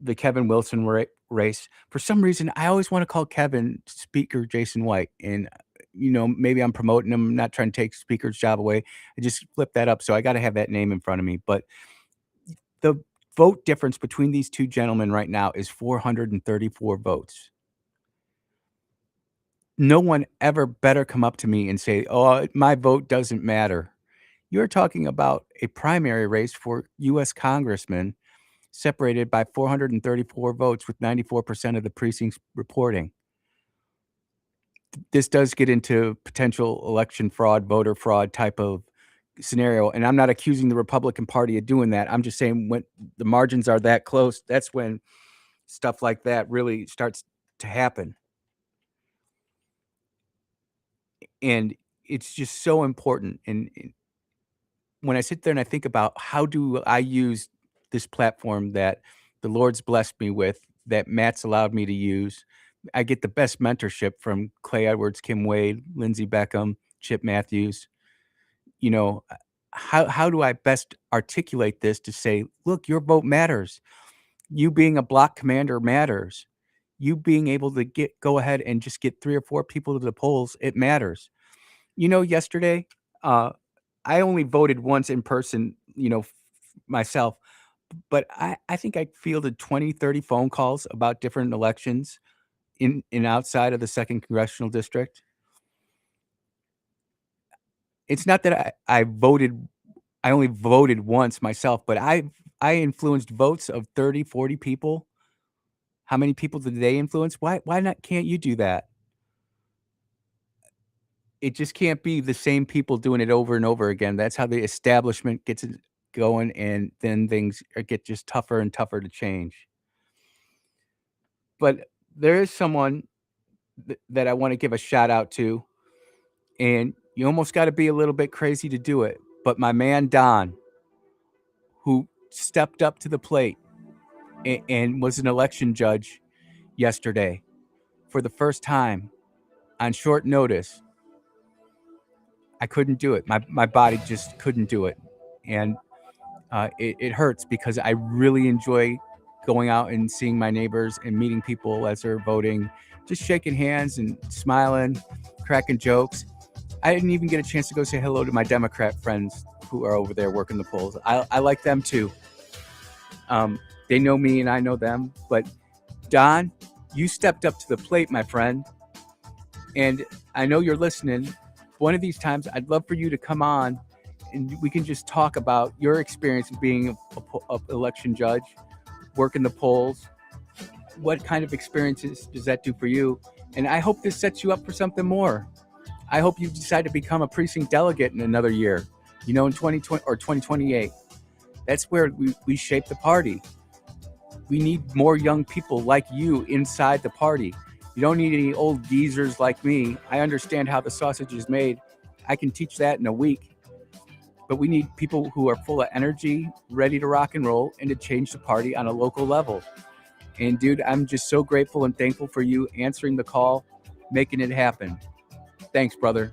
[SPEAKER 1] The Kevin Wilson race. For some reason, I always want to call Kevin Speaker Jason White. And, maybe I'm promoting him, not trying to take Speaker's job away. I just flipped that up. So I got to have that name in front of me. But the vote difference between these two gentlemen right now is 434 votes. No one ever better come up to me and say, "Oh, my vote doesn't matter." You're talking about a primary race for U.S. congressman separated by 434 votes with 94% of the precincts reporting. This does get into potential election fraud, voter fraud type of scenario, and I'm not accusing the Republican Party of doing that. I'm just saying when the margins are that close, that's when stuff like that really starts to happen. And it's just so important. And when I sit there and I think about how do I use this platform that the Lord's blessed me with, that Matt's allowed me to use, I get the best mentorship from Clay Edwards, Kim Wade, Lindsey Beckham, Chip Matthews. You know, how do I best articulate this to say, look, your vote matters. You being a block commander matters. You being able to go ahead and just get 3 or 4 people to the polls, it matters. Yesterday, I only voted once in person, myself, but I think I fielded 20, 30 phone calls about different elections in outside of the 2nd congressional district. It's not that I only voted once myself, but I influenced votes of 30, 40 people. How many people did they influence? Why not can't you do that? It just can't be the same people doing it over and over again. That's how the establishment gets it going, and then things get just tougher and tougher to change. But there is someone that I wanna give a shout out to, and you almost gotta be a little bit crazy to do it, but my man Don, who stepped up to the plate and was an election judge yesterday for the first time on short notice. I couldn't do it. My body just couldn't do it, and it hurts because I really enjoy going out and seeing my neighbors and meeting people as they're voting, just shaking hands and smiling, cracking jokes. I didn't even get a chance to go say hello to my Democrat friends who are over there working the polls. I like them too. They know me and I know them. But Don, you stepped up to the plate, my friend. And I know you're listening. One of these times, I'd love for you to come on and we can just talk about your experience of being a election judge, working the polls. What kind of experiences does that do for you? And I hope this sets you up for something more. I hope you decide to become a precinct delegate in another year, in 2020 or 2028. That's where we shape the party. We need more young people like you inside the party. You don't need any old geezers like me. I understand how the sausage is made. I can teach that in a week. But we need people who are full of energy, ready to rock and roll, and to change the party on a local level. And dude, I'm just so grateful and thankful for you answering the call, making it happen. Thanks, brother.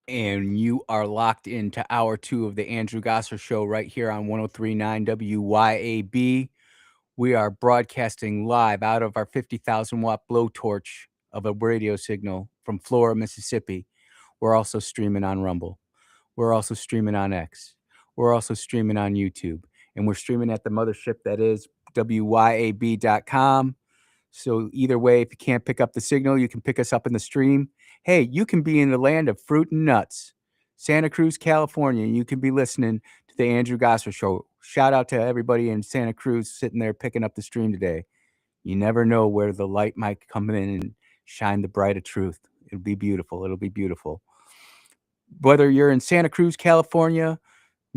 [SPEAKER 1] and you are locked into hour 2 of the Andrew Gosser Show right here on 103.9 WYAB. We are broadcasting live out of our 50,000 watt blowtorch of a radio signal from Flora, Mississippi. We're also streaming on Rumble. We're also streaming on X. We're also streaming on YouTube. And we're streaming at the mothership that is WYAB.com. So either way, if you can't pick up the signal, you can pick us up in the stream. Hey, you can be in the land of fruit and nuts, Santa Cruz, California, and you can be listening to the Andrew Gosser Show. Shout out to everybody in Santa Cruz sitting there picking up the stream today. You never know where the light might come in and shine the bright of truth. It'll be beautiful. It'll be beautiful. Whether you're in Santa Cruz, California,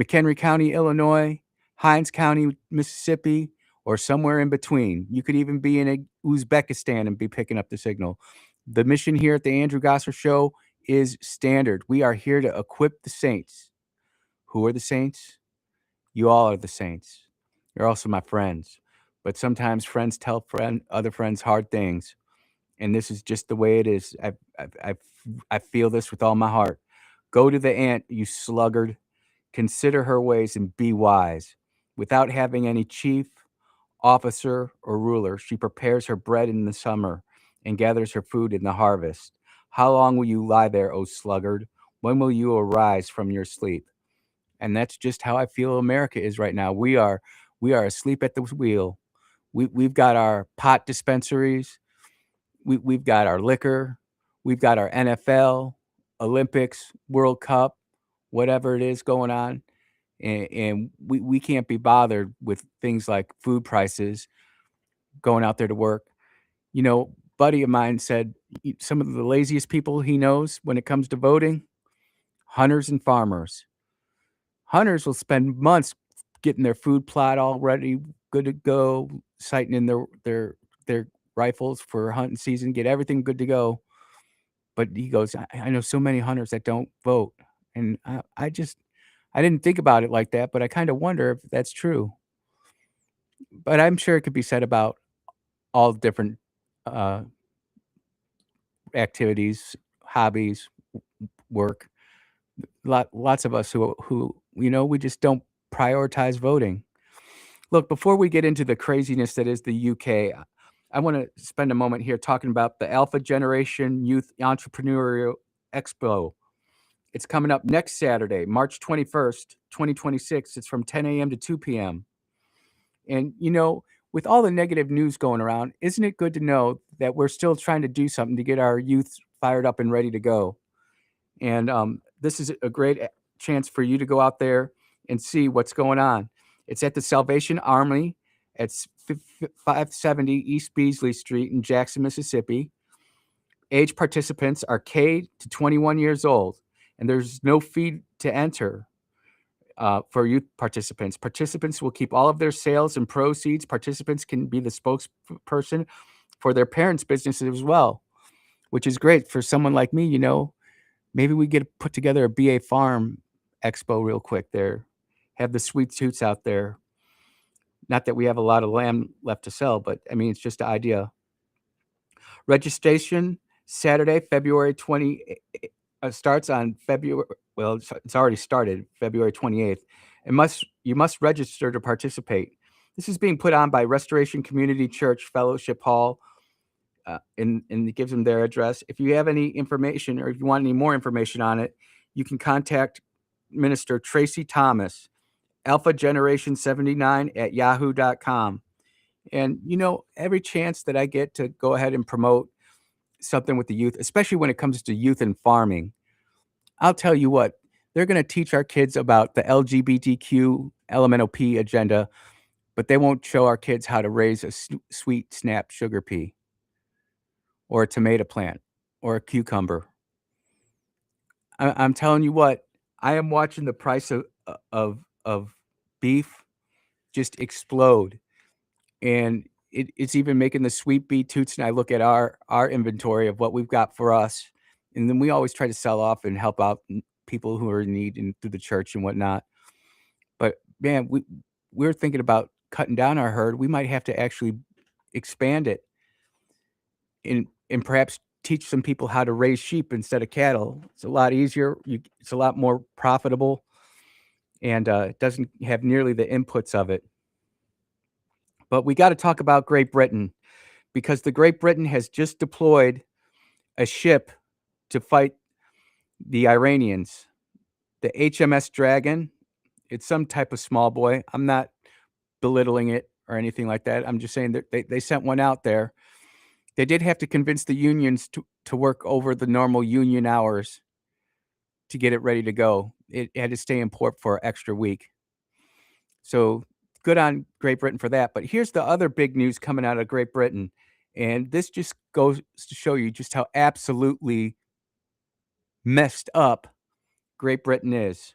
[SPEAKER 1] McHenry County, Illinois, Hines County, Mississippi, or somewhere in between. You could even be in Uzbekistan and be picking up the signal. The mission here at the Andrew Gosser Show is standard. We are here to equip the saints. Who are the saints? You all are the saints. You're also my friends. But sometimes friends tell other friends hard things. And this is just the way it is. I feel this with all my heart. Go to the ant, you sluggard. Consider her ways and be wise. Without having any chief, officer, or ruler, she prepares her bread in the summer and gathers her food in the harvest. How long will you lie there, O sluggard? When will you arise from your sleep? And that's just how I feel America is right now. We are asleep at the wheel. We've got our pot dispensaries. We've got our liquor. We've got our NFL, Olympics, World Cup, whatever it is going on. And we can't be bothered with things like food prices, going out there to work. You know, buddy of mine said some of the laziest people he knows when it comes to voting, hunters and farmers. Hunters will spend months getting their food plot all ready, good to go, sighting in their rifles for hunting season, get everything good to go. But he goes, I know so many hunters that don't vote. And I didn't think about it like that, but I kind of wonder if that's true. But I'm sure it could be said about all different uh, activities, hobbies, work. Lots of us who we just don't prioritize voting. Look, before we get into the craziness that is the UK, I want to spend a moment here talking about the Alpha Generation Youth Entrepreneurial Expo. It's coming up next Saturday, March 21st, 2026. It's from 10 a.m. to 2 p.m. And, with all the negative news going around, isn't it good to know that we're still trying to do something to get our youth fired up and ready to go? And this is a great chance for you to go out there and see what's going on. It's at the Salvation Army at 570 East Beasley Street in Jackson, Mississippi. Age participants are K to 21 years old, and there's no fee to enter for youth participants. Participants will keep all of their sales and proceeds. Participants can be the spokesperson for their parents' businesses as well, which is great for someone like me. Maybe we get to put together a BA Farm expo real quick there. Have the sweet toots out there. Not that we have a lot of lamb left to sell, but I mean, it's just an idea. Registration Saturday, February 20, starts on February. Well, it's already started, February 28th. You must register to participate. This is being put on by Restoration Community Church Fellowship Hall, and it gives them their address. If you have any information or if you want any more information on it, you can contact Minister Tracy Thomas, Alpha Generation 79 at yahoo.com. And, every chance that I get to go ahead and promote something with the youth, especially when it comes to youth and farming, I'll tell you what, they're going to teach our kids about the LGBTQ LMNOP agenda, but they won't show our kids how to raise a sweet snap sugar pea or a tomato plant or a cucumber. I'm telling you what, I am watching the price of beef just explode. And it's even making the sweet bee toots. And I look at our inventory of what we've got for us. And then we always try to sell off and help out people who are in need and through the church and whatnot. But man, we're thinking about cutting down our herd. We might have to actually expand it and perhaps teach some people how to raise sheep instead of cattle. It's a lot easier. It's a lot more profitable, and it doesn't have nearly the inputs of it. But we got to talk about Great Britain, because the Great Britain has just deployed a ship to fight the Iranians. The HMS Dragon. It's some type of small boy. I'm not belittling it or anything like that. I'm just saying that they sent one out there. They did have to convince the unions to work over the normal union hours to get it ready to go. It had to stay in port for an extra week. So good on Great Britain for that. But here's the other big news coming out of Great Britain. And this just goes to show you just how absolutely messed up Great Britain is.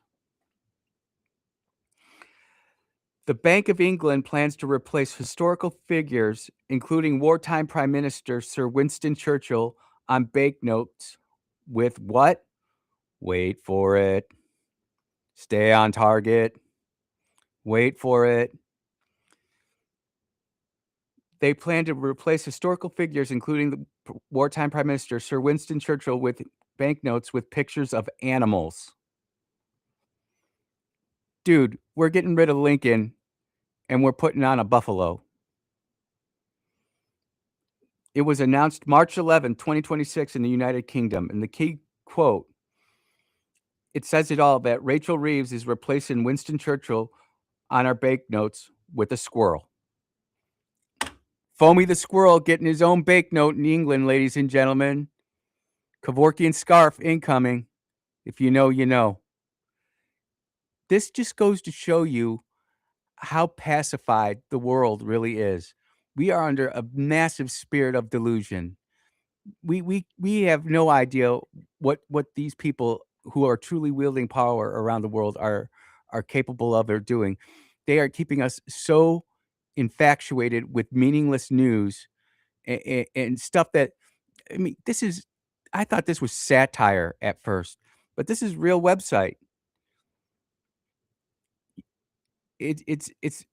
[SPEAKER 1] The Bank of England plans to replace historical figures, including wartime Prime Minister Sir Winston Churchill, on banknotes with what? Wait for it. Stay on target. Wait for it. They plan to replace historical figures, including the wartime Prime Minister Sir Winston Churchill, with banknotes with pictures of animals. Dude, we're getting rid of Lincoln and we're putting on a buffalo. It was announced March 11, 2026 in the United Kingdom. And the key quote, it says it all, that Rachel Reeves is replacing Winston Churchill on our banknotes with a squirrel. Foamy the squirrel getting his own banknote in England, ladies and gentlemen. Kevorkian scarf incoming. If you know, you know. This just goes to show you how pacified the world really is. We are under a massive spirit of delusion. We have no idea what these people who are truly wielding power around the world are capable of or doing. They are keeping us so infatuated with meaningless news and stuff that, I mean, I thought this was satire at first, but this is real website. It's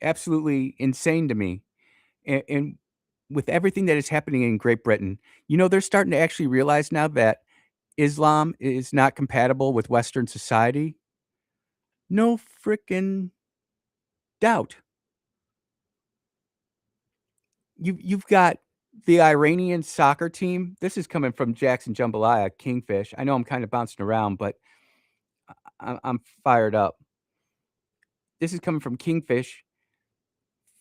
[SPEAKER 1] absolutely insane to me. And with everything that is happening in Great Britain, they're starting to actually realize now that Islam is not compatible with Western society. No freaking doubt. You've got the Iranian soccer team. This is coming from Jackson Jambalaya, Kingfish. I know I'm kind of bouncing around, but I'm fired up. This is coming from Kingfish.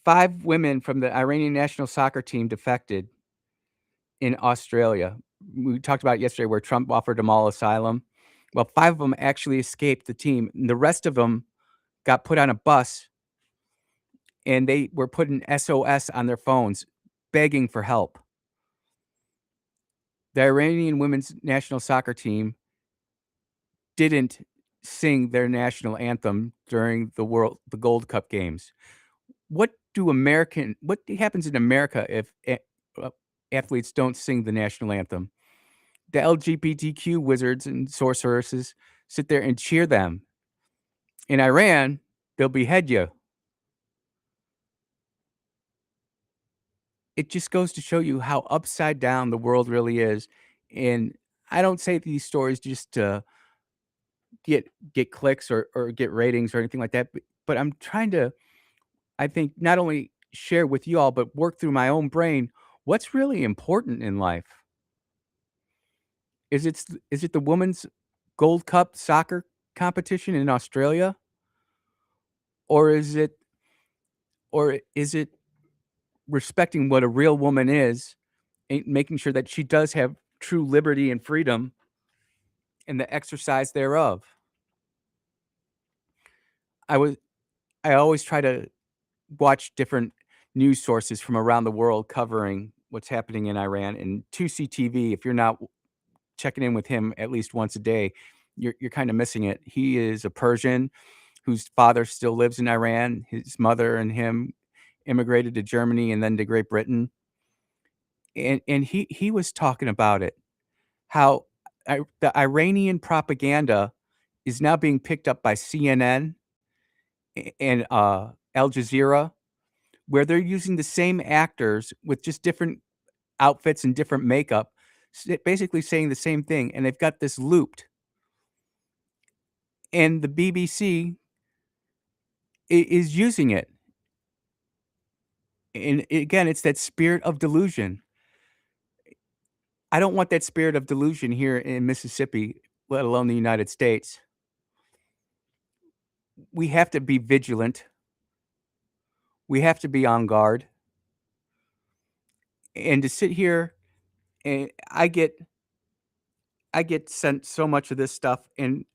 [SPEAKER 1] 5 women from the Iranian national soccer team defected in Australia. We talked about it yesterday where Trump offered them all asylum. Well, 5 of them actually escaped the team, and the rest of them got put on a bus, and they were putting SOS on their phones, begging for help. The Iranian women's national soccer team didn't sing their national anthem during the Gold Cup games. What happens in America if athletes don't sing the national anthem? The LGBTQ wizards and sorceresses sit there and cheer them. In Iran, they'll behead you. It just goes to show you how upside down the world really is. And I don't say these stories just to get clicks or get ratings or anything like that, but I'm trying to, I think, not only share with you all, but work through my own brain what's really important in life. Is it the women's Gold Cup soccer competition in Australia? Or is it respecting what a real woman is and making sure that she does have true liberty and freedom and the exercise thereof? I always try to watch different news sources from around the world covering what's happening in Iran, and 2C TV, if you're not checking in with him at least once a day, you're kind of missing it. He is a Persian whose father still lives in Iran. His mother and him immigrated to Germany and then to Great Britain. And he was talking about it, how the Iranian propaganda is now being picked up by CNN and Al Jazeera, where they're using the same actors with just different outfits and different makeup basically saying the same thing, and they've got this looped. And the BBC is using it. And again, it's that spirit of delusion. I don't want that spirit of delusion here in Mississippi, let alone the United States. We have to be vigilant. We have to be on guard. And to sit here, and I get sent so much of this stuff, and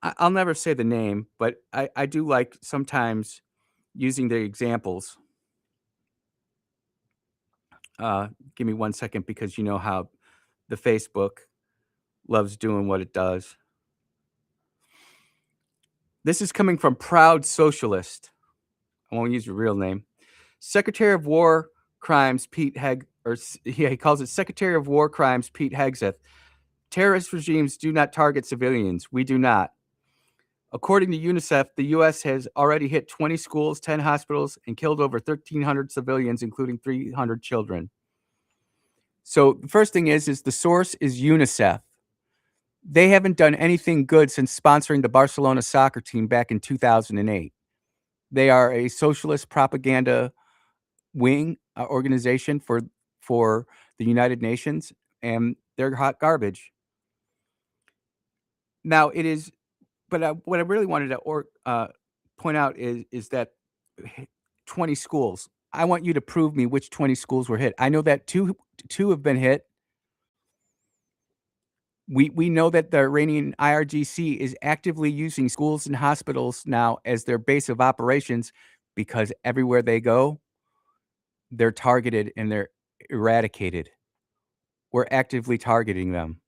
[SPEAKER 1] I'll never say the name, but I do like sometimes using the examples. Give me 1 second, because you know how the Facebook loves doing what it does. This is coming from Proud Socialist. I won't use your real name. Secretary of War Crimes Pete he calls it Secretary of War Crimes Pete Hegseth. Terrorist regimes do not target civilians. We do not. According to UNICEF, the U.S. has already hit 20 schools, 10 hospitals, and killed over 1,300 civilians, including 300 children. So the first thing is the source is UNICEF. They haven't done anything good since sponsoring the Barcelona soccer team back in 2008. They are a socialist propaganda wing organization for the United Nations, and they're hot garbage. Now it is, but what I really wanted to point out is that 20 schools. I want you to prove me which 20 schools were hit. I know that two have been hit. We know that the Iranian IRGC is actively using schools and hospitals now as their base of operations, because everywhere they go, they're targeted and they're eradicated. We're actively targeting them.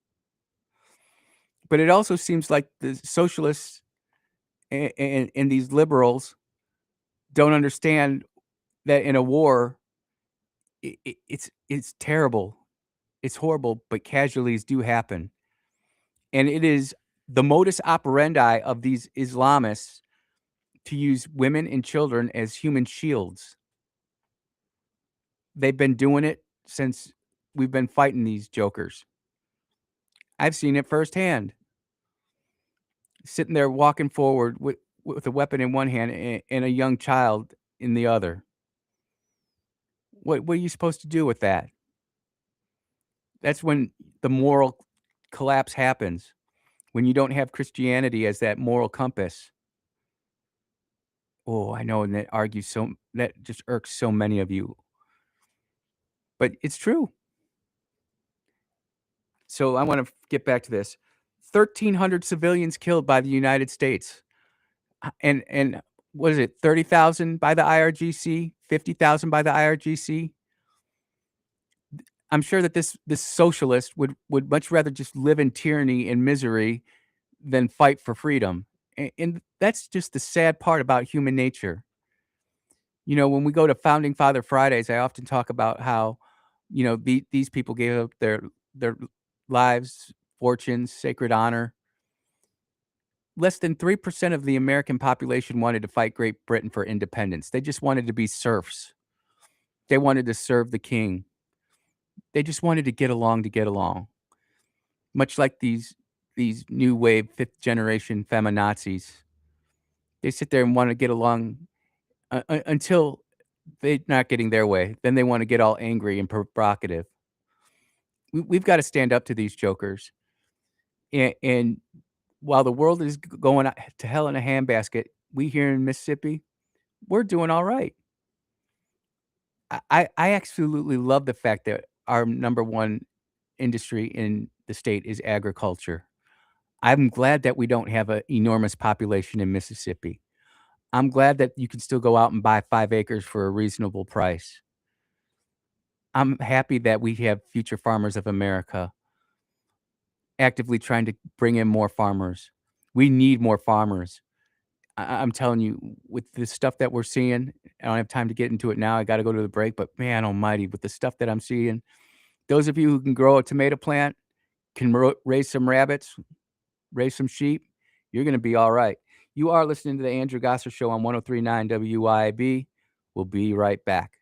[SPEAKER 1] But it also seems like the socialists and these liberals don't understand that in a war, it's terrible, it's horrible, but casualties do happen. And it is the modus operandi of these Islamists to use women and children as human shields. They've been doing it since we've been fighting these jokers. I've seen it firsthand. Sitting there walking forward with a weapon in one hand and a young child in the other. What are you supposed to do with that? That's when the moral collapse happens, when you don't have Christianity as that moral compass. Oh, I know, and that just irks so many of you. But it's true. So I want to get back to this. 1,300 civilians killed by the United States. And what is it, 30,000 by the IRGC, 50,000 by the IRGC? I'm sure that this socialist would much rather just live in tyranny and misery than fight for freedom. And that's just the sad part about human nature. You know, when we go to Founding Father Fridays, I often talk about how, you know, these people gave up their lives, fortunes, sacred honor. Less than 3% of the American population wanted to fight Great Britain for independence. They just wanted to be serfs. They wanted to serve the king. They just wanted to get along. Much like these new wave 5th generation feminazis. They sit there and want to get along until they're not getting their way. Then they want to get all angry and provocative. We've got to stand up to these jokers. And while the world is going to hell in a handbasket, we here in Mississippi, we're doing all right. I absolutely love the fact that our number one industry in the state is agriculture. I'm glad that we don't have an enormous population in Mississippi. I'm glad that you can still go out and buy 5 acres for a reasonable price. I'm happy that we have Future Farmers of America actively trying to bring in more farmers. We need more farmers. I'm telling you, with the stuff that we're seeing, I don't have time to get into it now. I got to go to the break, but man almighty, with the stuff that I'm seeing, those of you who can grow a tomato plant, can raise some rabbits, raise some sheep, you're going to be all right. You are listening to the Andrew Gosser Show on 103.9 WYAB. We'll be right back.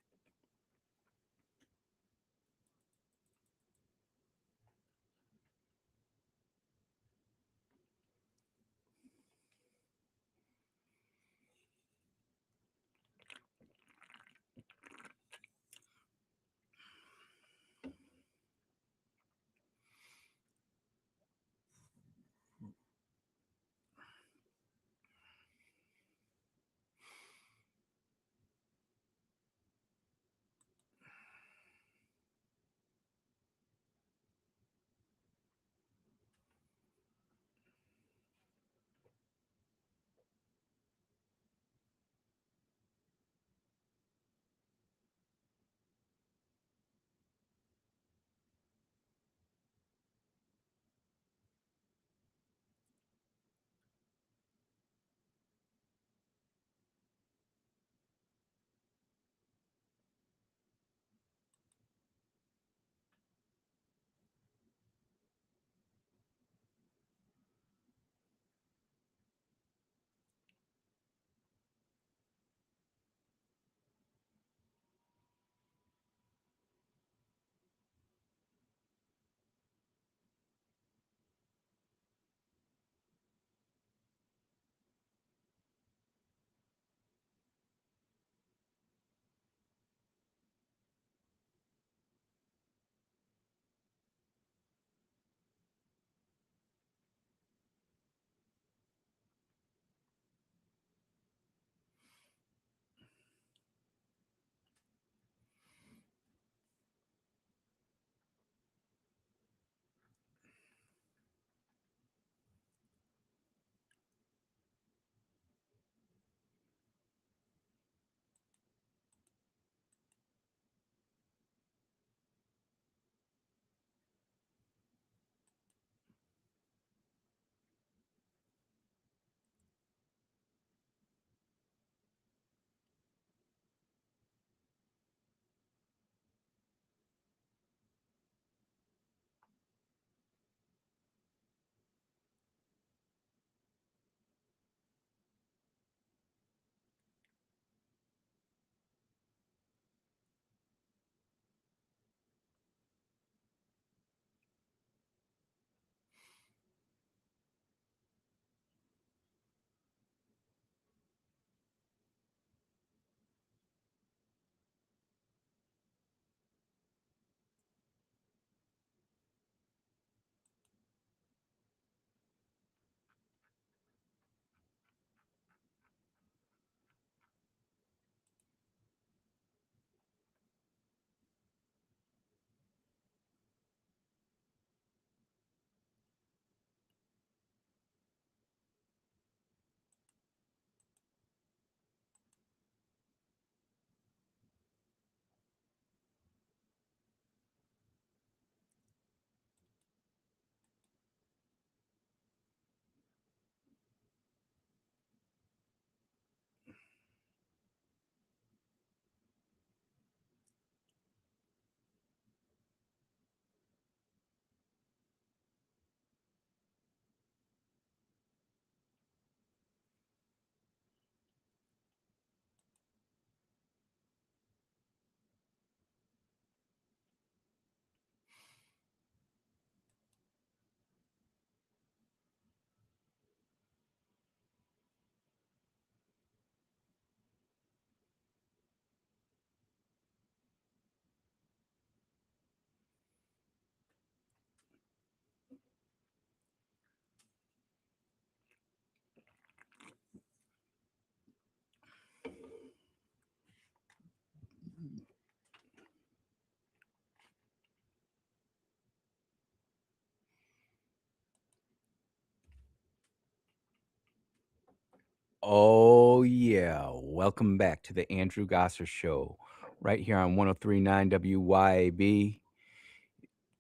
[SPEAKER 1] Oh, yeah. Welcome back to the Andrew Gosser Show, right here on 1039 WYAB.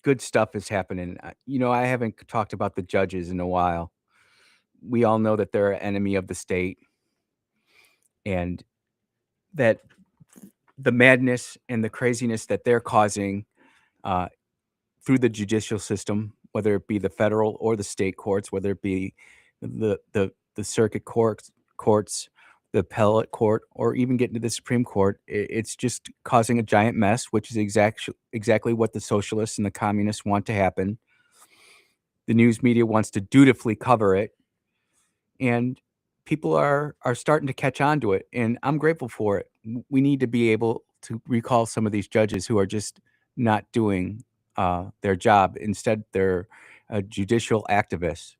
[SPEAKER 1] Good stuff is happening. I haven't talked about the judges in a while. We all know that they're an enemy of the state and that the madness and the craziness that they're causing uh, through the judicial system, whether it be the federal or the state courts, whether it be the circuit courts, the appellate court, or even getting to the Supreme Court, it's just causing a giant mess, which is exactly what the socialists and the communists want to happen. The news media wants to dutifully cover it, and people are starting to catch on to it, and I'm grateful for it. We need to be able to recall some of these judges who are just not doing their job. Instead, they're judicial activists.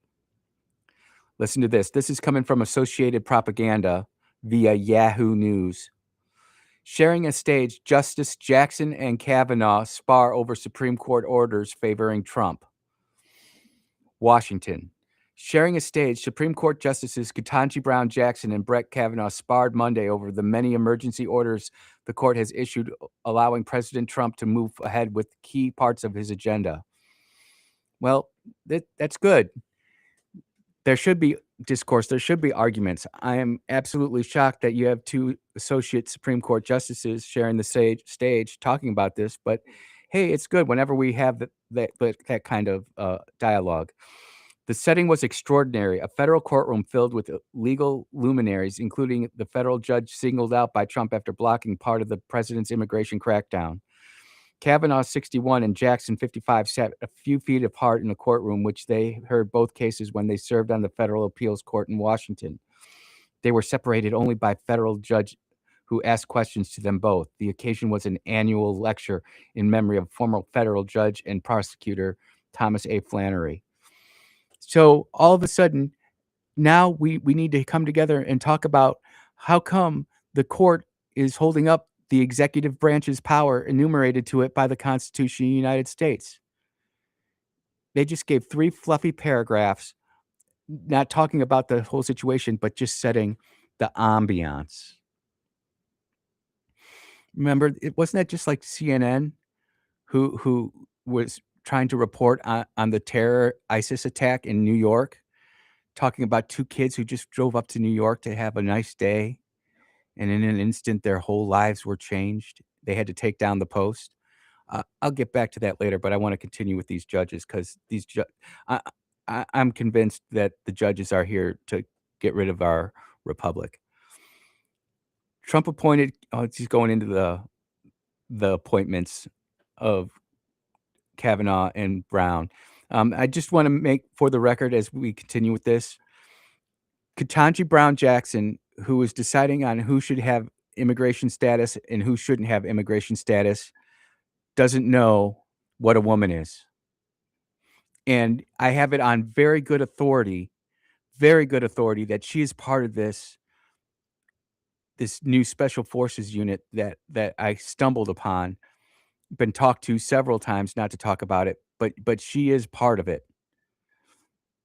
[SPEAKER 1] Listen to this. This is coming from Associated Propaganda via Yahoo News. Sharing a stage, Justice Jackson and Kavanaugh spar over Supreme Court orders favoring Trump. Washington. Sharing a stage, Supreme Court Justices Ketanji Brown Jackson and Brett Kavanaugh sparred Monday over the many emergency orders the court has issued, allowing President Trump to move ahead with key parts of his agenda. Well, that's good. There should be discourse. There should be arguments. I am absolutely shocked that you have two associate Supreme Court justices sharing the stage talking about this. But hey, it's good whenever we have that kind of dialogue. The setting was extraordinary. A federal courtroom filled with legal luminaries, including the federal judge singled out by Trump after blocking part of the president's immigration crackdown. Kavanaugh, 61, and Jackson, 55, sat a few feet apart in a courtroom, which they heard both cases when they served on the federal appeals court in Washington. They were separated only by federal judge who asked questions to them both. The occasion was an annual lecture in memory of former federal judge and prosecutor Thomas A. Flannery. So all of a sudden, now we need to come together and talk about how come the court is holding up the executive branch's power enumerated to it by the Constitution of the United States. They just gave 3 fluffy paragraphs, not talking about the whole situation, but just setting the ambiance. Remember, it wasn't that just like CNN who was trying to report on the terror ISIS attack in New York, talking about 2 kids who just drove up to New York to have a nice day, and in an instant, their whole lives were changed. They had to take down the post. I'll get back to that later, but I wanna continue with these judges 'cause I I'm convinced that the judges are here to get rid of our republic. Trump appointed he's going into the appointments of Kavanaugh and Brown. I just wanna make for the record as we continue with this, Ketanji Brown Jackson, who is deciding on who should have immigration status and who shouldn't have immigration status, doesn't know what a woman is. And I have it on very good authority that she is part of this new special forces unit that I stumbled upon, been talked to several times not to talk about it, but she is part of it.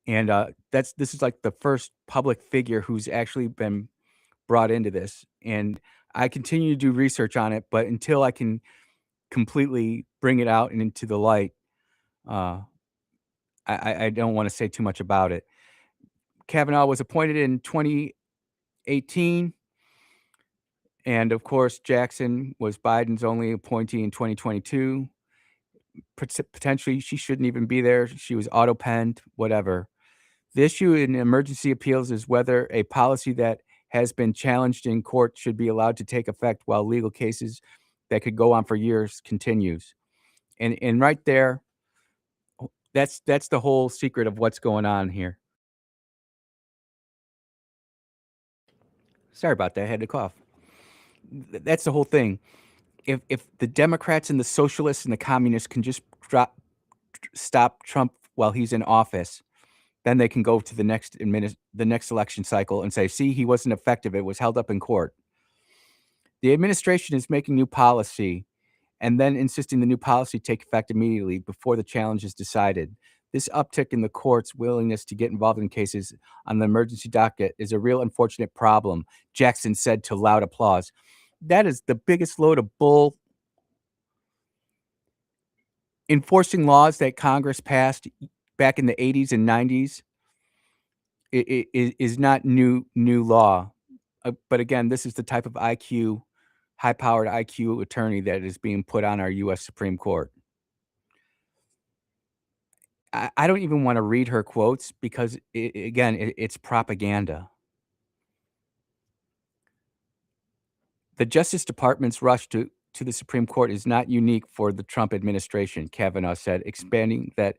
[SPEAKER 1] And, this is like the first public figure who's actually been brought into this, and I continue to do research on it, but until I can completely bring it out and into the light, uh, I don't wanna say too much about it. Kavanaugh was appointed in 2018, and of course, Jackson was Biden's only appointee in 2022. Potentially, she shouldn't even be there. She was auto-penned, whatever. The issue in emergency appeals is whether a policy that has been challenged in court should be allowed to take effect while legal cases that could go on for years continues. And right there, that's the whole secret of what's going on here. Sorry about that, I had to cough. That's the whole thing. If the Democrats and the socialists and the communists can just stop Trump while he's in office, then they can go to the next election cycle and say, "See, he wasn't effective, it was held up in court." The administration is making new policy and then insisting the new policy take effect immediately before the challenge is decided. This uptick in the court's willingness to get involved in cases on the emergency docket is a real unfortunate problem, Jackson said to loud applause. That is the biggest load of bull. Enforcing laws that Congress passed back in the 80s and 90s is not new law. But again, this is the type of high-powered IQ attorney that is being put on our U.S. Supreme Court. I don't even wanna read her quotes because it's propaganda. The Justice Department's rush to the Supreme Court is not unique for the Trump administration, Kavanaugh said, expanding that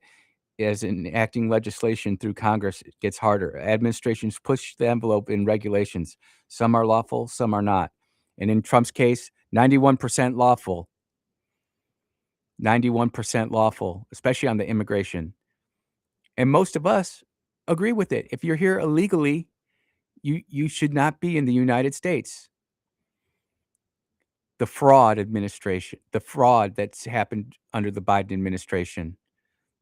[SPEAKER 1] as enacting legislation through Congress gets harder. Administrations push the envelope in regulations. Some are lawful, some are not. And in Trump's case, 91% lawful. 91% lawful, especially on the immigration. And most of us agree with it. If you're here illegally, you should not be in the United States. The fraud that's happened under the Biden administration,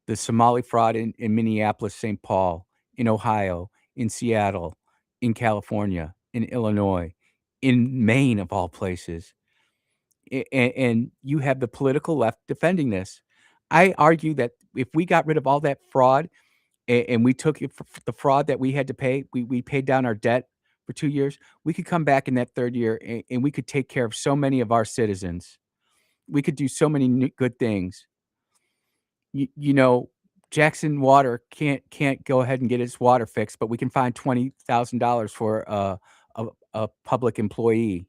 [SPEAKER 1] the Somali fraud in Minneapolis, St. Paul, in Ohio, in Seattle, in California, in Illinois, in Maine, of all places. And you have the political left defending this. I argue that if we got rid of all that fraud and we took it for the fraud that we had to pay, we paid down our debt for 2 years, we could come back in that 3rd year and we could take care of so many of our citizens. We could do so many good things. You know, Jackson Water can't go ahead and get its water fixed, but we can find $20,000 for a public employee.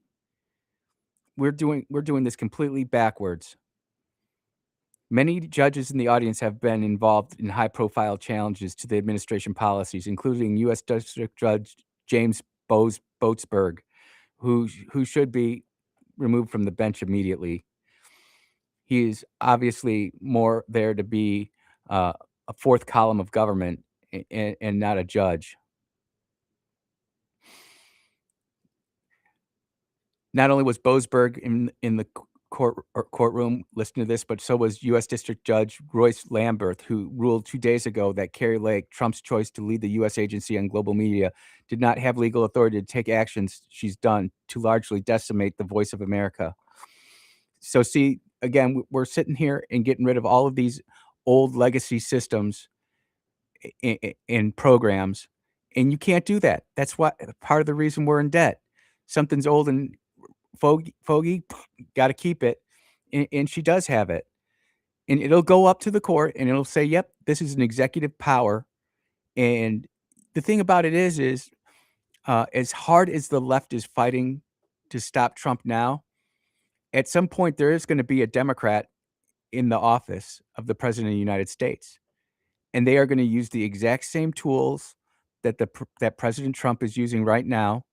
[SPEAKER 1] We're doing this completely backwards. Many judges in the audience have been involved in high-profile challenges to the administration policies, including U.S. District Judge James Boatsberg, who should be removed from the bench immediately. He is obviously more there to be a fourth column of government and not a judge. Not only was Boasberg in the courtroom listening to this, but so was U.S. District Judge Royce Lamberth, who ruled 2 days ago that Kari Lake, Trump's choice to lead the U.S. agency on global media, did not have legal authority to take actions she's done to largely decimate the voice of America. So see, again, we're sitting here and getting rid of all of these old legacy systems and programs, and you can't do that. That's what part of the reason we're in debt. Something's old and fogey, gotta keep it, and she does have it. And it'll go up to the court, and it'll say, "Yep, this is an executive power." And the thing about it is, as hard as the left is fighting to stop Trump now, at some point, there is gonna be a Democrat in the office of the president of the United States, and they are gonna use the exact same tools that President Trump is using right now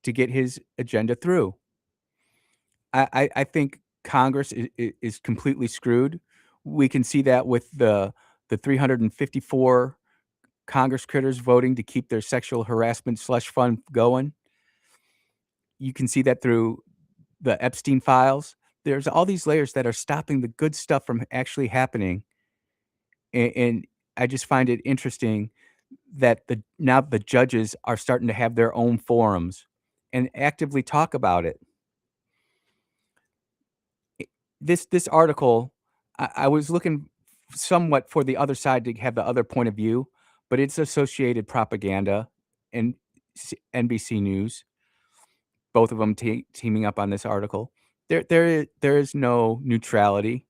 [SPEAKER 1] to get his agenda through. I think Congress is completely screwed. We can see that with the 354 Congress critters voting to keep their sexual harassment slush fund going. You can see that through the Epstein files. There's all these layers that are stopping the good stuff from actually happening, and I just find it interesting that now the judges are starting to have their own forums and actively talk about it. This article, I was looking somewhat for the other side to have the other point of view, but it's Associated Propaganda and NBC News, both of them teaming up on this article. There is no neutrality.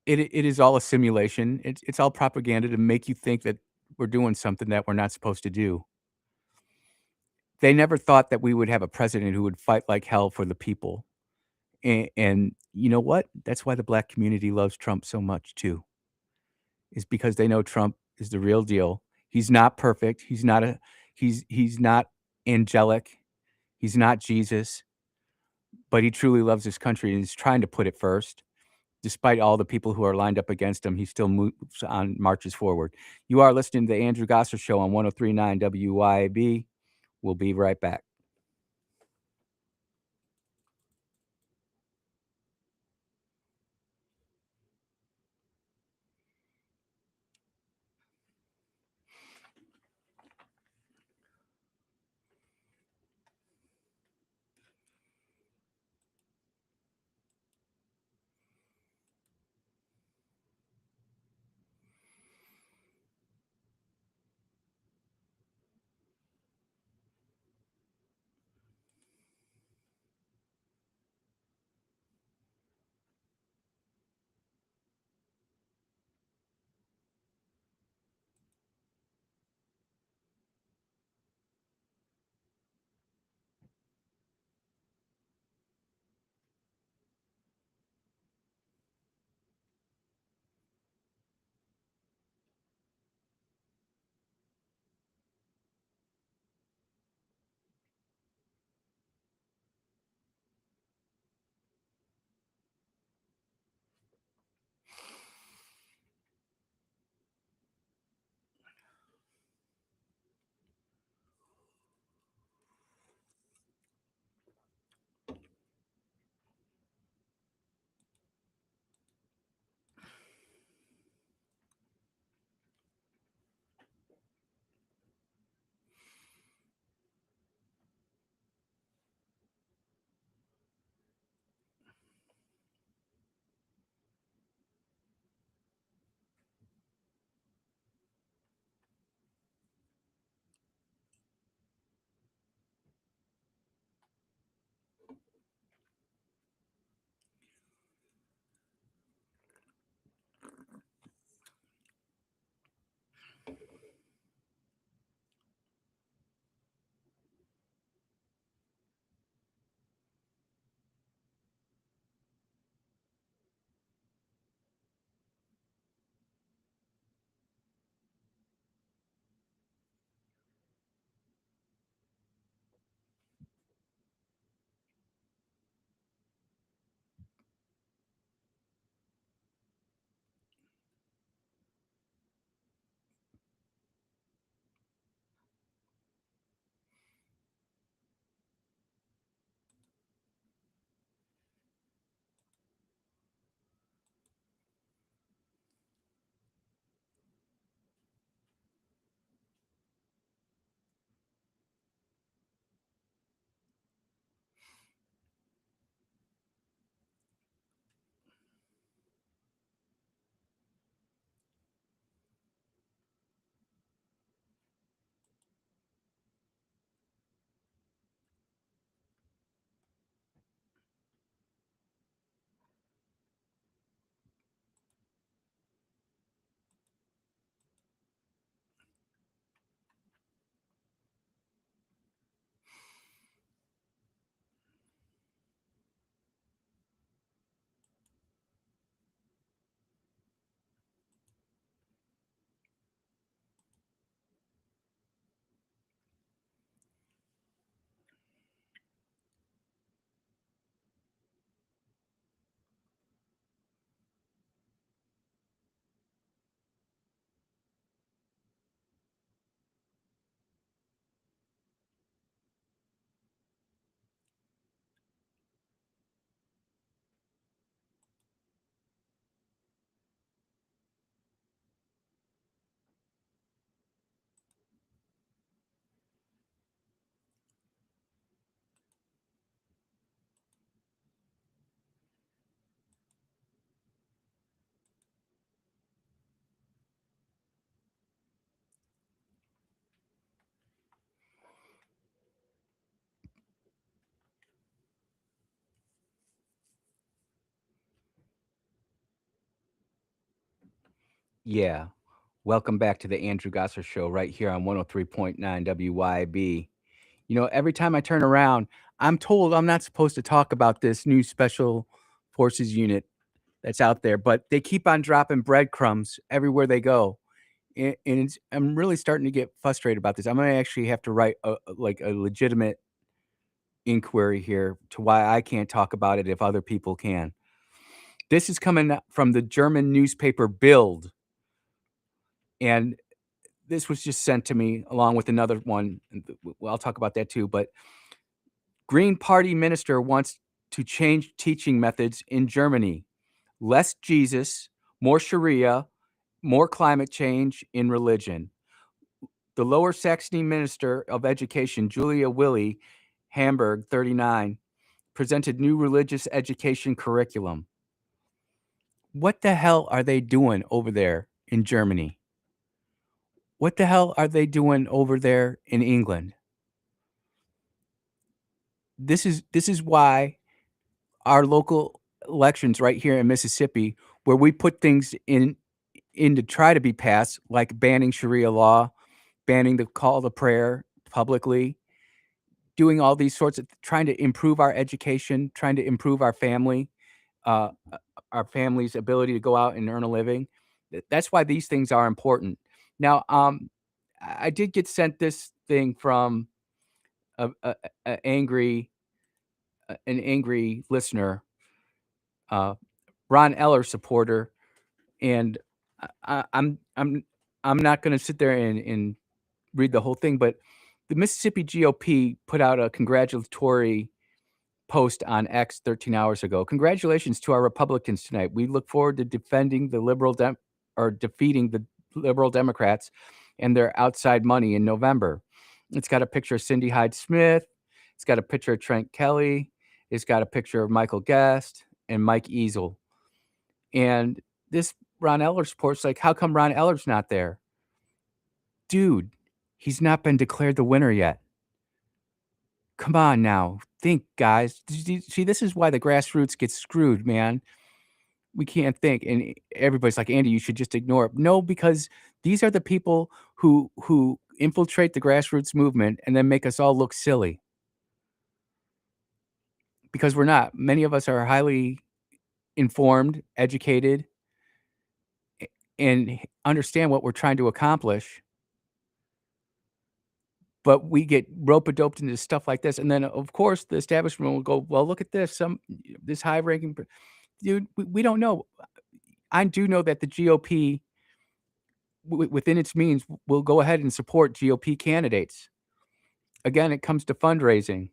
[SPEAKER 1] It is all a simulation. It's all propaganda to make you think that we're doing something that we're not supposed to do. They never thought that we would have a president who would fight like hell for the people. And you know what? That's why the black community loves Trump so much too, is because they know Trump is the real deal. He's not perfect. He's not angelic. He's not Jesus, but he truly loves his country and he's trying to put it first. Despite all the people who are lined up against him, he still moves on, marches forward. You are listening to the Andrew Gosser Show on 103.9 WYAB. We'll be right back. Yeah. Welcome back to the Andrew Gosser Show right here on 103.9 WYAB. You know, every time I turn around, I'm told I'm not supposed to talk about this new special forces unit that's out there, but they keep on dropping breadcrumbs everywhere they go. And I'm really starting to get frustrated about this. I'm going to actually have to write a legitimate inquiry here to why I can't talk about it if other people can. This is coming from the German newspaper Bild, and this was just sent to me along with another one. Well, I'll talk about that too. But Green Party minister wants to change teaching methods in Germany. Less Jesus, more Sharia, more climate change in religion. The Lower Saxony Minister of Education, Julia Willi Hamburg, 39, presented new religious education curriculum. What the hell are they doing over there in Germany? What the hell are they doing over there in England? This is why our local elections right here in Mississippi, where we put things in to try to be passed, like banning Sharia law, banning the call to prayer publicly, doing all these sorts of trying to improve our education, trying to improve uh, our family's ability to go out and earn a living. That's why these things are important. Now, I did get sent this thing from a angry an angry listener, uh, Ron Eller supporter, and I'm I'm not going to sit there and read the whole thing, but the Mississippi GOP put out a congratulatory post on X 13 hours ago. Congratulations to our Republicans tonight. We look forward to defeating the liberal Democrats and their outside money in November. It's got a picture of Cindy Hyde Smith. It's got a picture of Trent Kelly. It's got a picture of Michael Guest and Mike Easel. And this Ron Eller support's like, how come Ron Eller's not there? Dude, he's not been declared the winner yet. Come on now. Think, guys. See, this is why the grassroots gets screwed, man. We can't think. And everybody's like, Andy, you should just ignore it. No, because these are the people who infiltrate the grassroots movement and then make us all look silly. Because we're not. Many of us are highly informed, educated, and understand what we're trying to accomplish. But we get rope-a-doped into stuff like this, and then, of course, the establishment will go, "Well, look at this, this high-ranking" dude, we don't know. I do know that the GOP, within its means, will go ahead and support GOP candidates. Again, it comes to fundraising.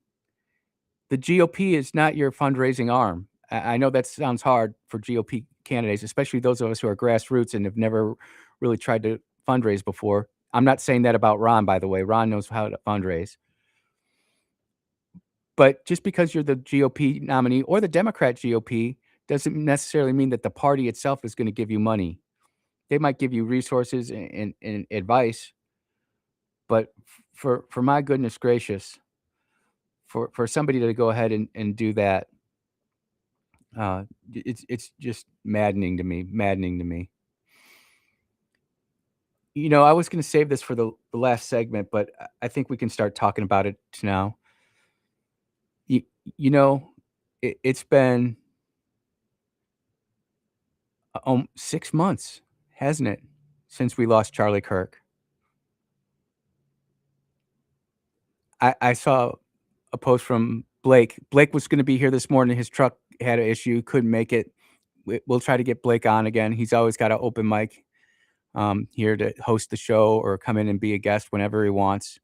[SPEAKER 1] The GOP is not your fundraising arm. I know that sounds hard for GOP candidates, especially those of us who are grassroots and have never really tried to fundraise before. I'm not saying that about Ron, by the way. Ron knows how to fundraise. But just because you're the GOP nominee or the Democrat GOP doesn't necessarily mean that the party itself is gonna give you money. They might give you resources and advice, but for my goodness gracious, for somebody to go ahead and do that, it's just maddening to me. You know, I was gonna save this for the last segment, but I think we can start talking about it now. You you know, it's been 6 months, hasn't it, since we lost Charlie Kirk? I saw a post from Blake. Blake was gonna be here this morning. His truck had an issue, couldn't make it. We'll try to get Blake on again. He's always got an open mic, here to host the show or come in and be a guest whenever he wants.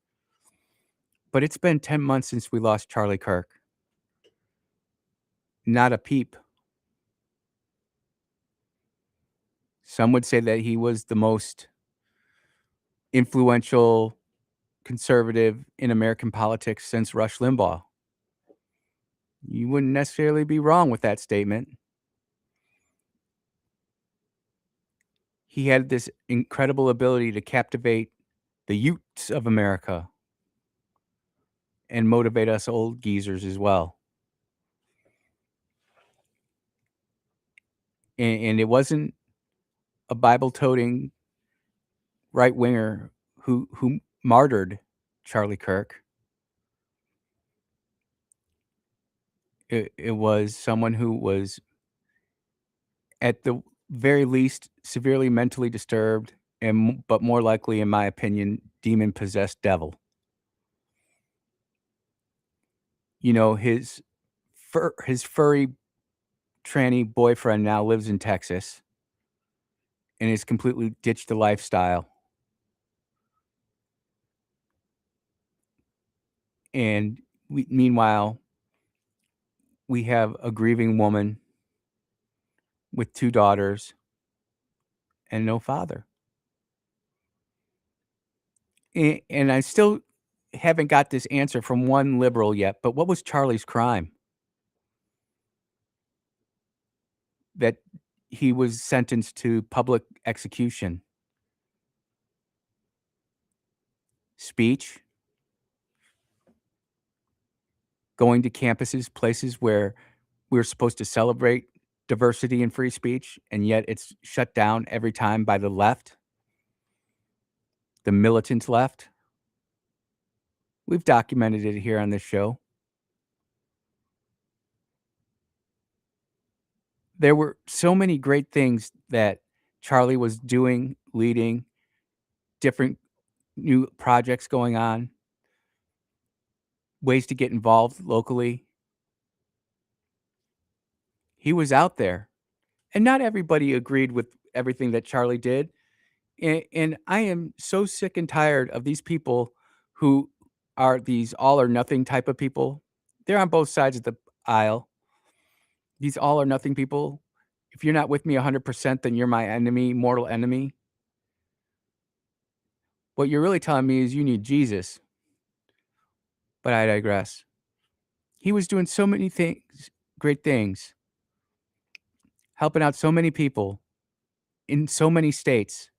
[SPEAKER 1] But it's been 10 months since we lost Charlie Kirk. Not a peep. Some would say that he was the most influential conservative in American politics since Rush Limbaugh. You wouldn't necessarily be wrong with that statement. He had this incredible ability to captivate the youths of America and motivate us old geezers as well. And it wasn't a Bible-toting right winger who martyred Charlie Kirk. It was someone who was, at the very least, severely mentally disturbed, but more likely, in my opinion, demon-possessed devil. You know, his furry tranny boyfriend now lives in Texas and has completely ditched the lifestyle. And meanwhile, we have a grieving woman with 2 daughters and no father. And I still haven't got this answer from one liberal yet, but what was Charlie's crime? That he was sentenced to public execution? Speech? Going to campuses, places where we're supposed to celebrate diversity and free speech, and yet it's shut down every time by the left, the militant left? We've documented it here on this show. There were so many great things that Charlie was doing, leading, different new projects going on, ways to get involved locally. He was out there, and not everybody agreed with everything that Charlie did. And I am so sick and tired of these people who are these all or nothing type of people. They're on both sides of the aisle. These all or nothing people. If you're not with me 100%, then you're my enemy, mortal enemy. What you're really telling me is you need Jesus. But I digress. He was doing so many things, great things, helping out so many people in so many states,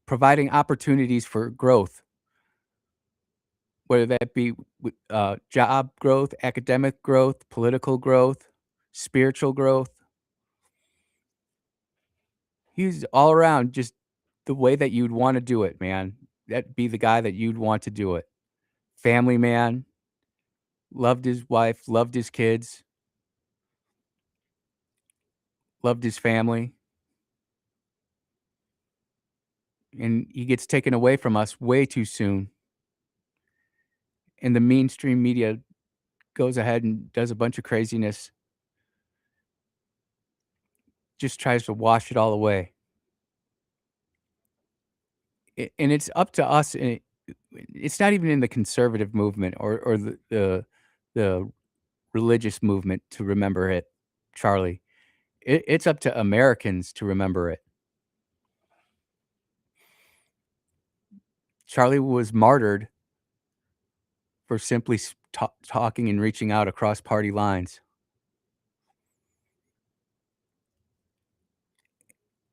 [SPEAKER 1] providing opportunities for growth, whether that be job growth, academic growth, political growth, spiritual growth. He's all around just the way that you'd want to do it, man. That'd be the guy that you'd want to do it. Family man, loved his wife, loved his kids, loved his family. And he gets taken away from us way too soon. And the mainstream media goes ahead and does a bunch of craziness, just tries to wash it all away. And it's up to us. It's not even in the conservative movement or the religious movement to remember it, Charlie. It's up to Americans to remember it. Charlie was martyred for simply talking and reaching out across party lines.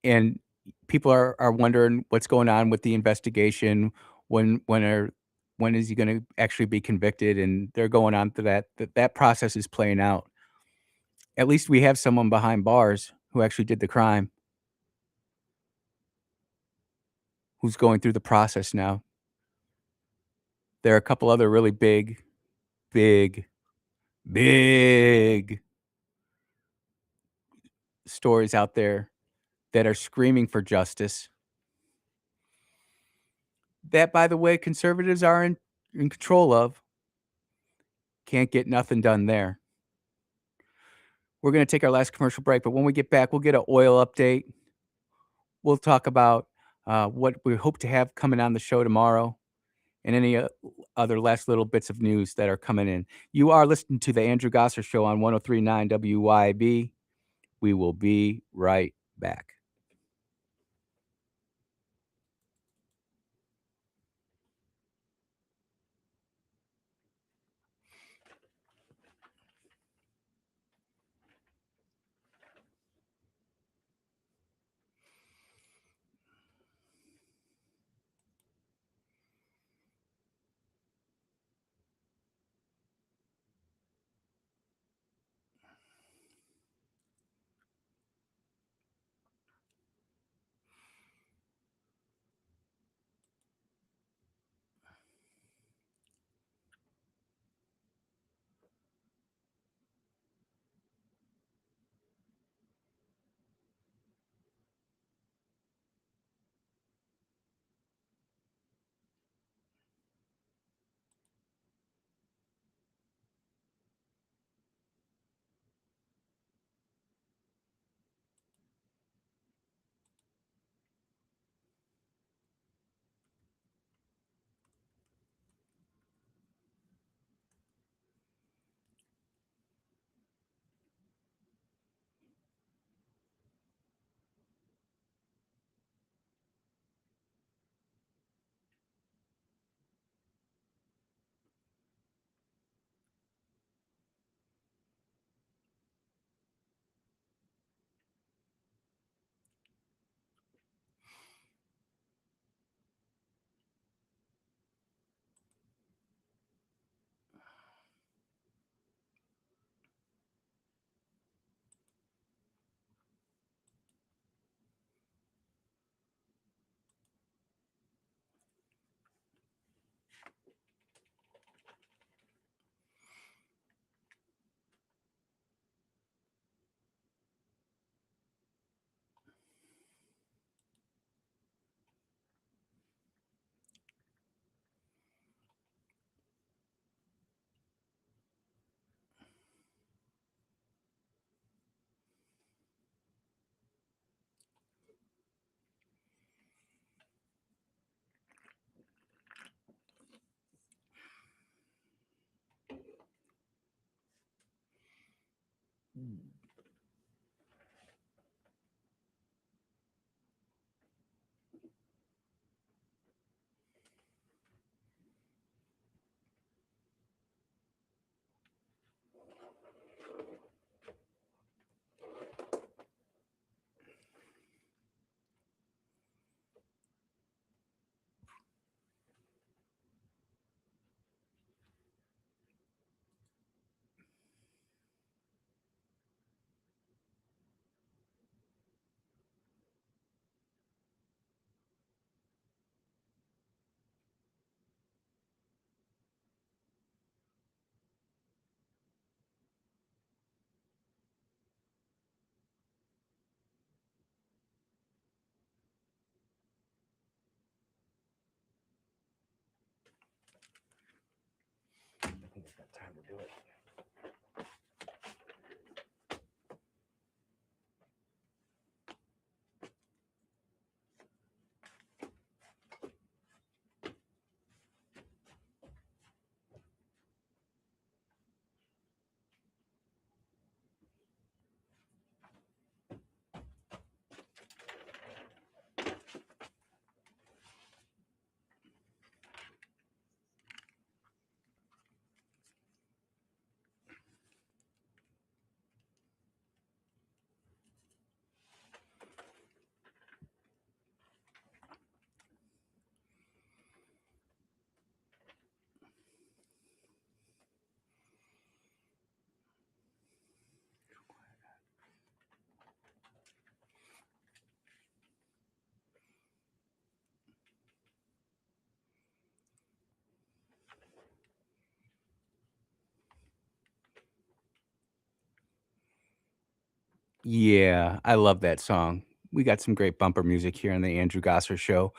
[SPEAKER 1] And people are wondering what's going on with the investigation. When when are when is he going to actually be convicted? And they're going on to that process is playing out. At least we have someone behind bars who actually did the crime, who's going through the process now. There are a couple other really big, big stories out there that are screaming for justice. That, by the way, conservatives are in control of. Can't get nothing done there. We're going to take our last commercial break, but when we get back, we'll get an oil update. We'll talk about what we hope to have coming on the show tomorrow and any other last little bits of news that are coming in. You are listening to The Andrew Gosser Show on 103.9 WYAB. We will be right back. Yeah, I love that song. We got some great bumper music here on the Andrew Gosser Show.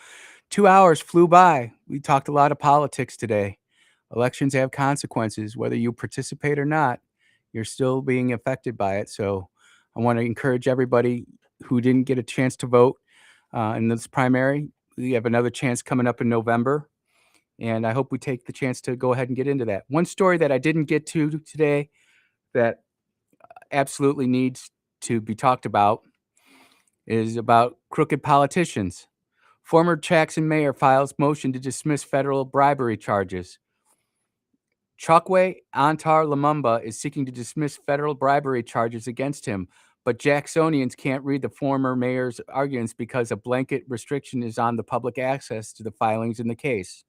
[SPEAKER 1] 2 hours flew by. We talked a lot of politics today. Elections have consequences. Whether you participate or not, you're still being affected by it. So I want to encourage everybody who didn't get a chance to vote in this primary. We have another chance coming up in November. And I hope we take the chance to go ahead and get into that. One story that I didn't get to today that absolutely needs to be talked about is about crooked politicians. Former Jackson mayor files motion to dismiss federal bribery charges. Chokwe Antar Lumumba is seeking to dismiss federal bribery charges against him, but Jacksonians can't read the former mayor's arguments because a blanket restriction is on the public access to the filings in the case.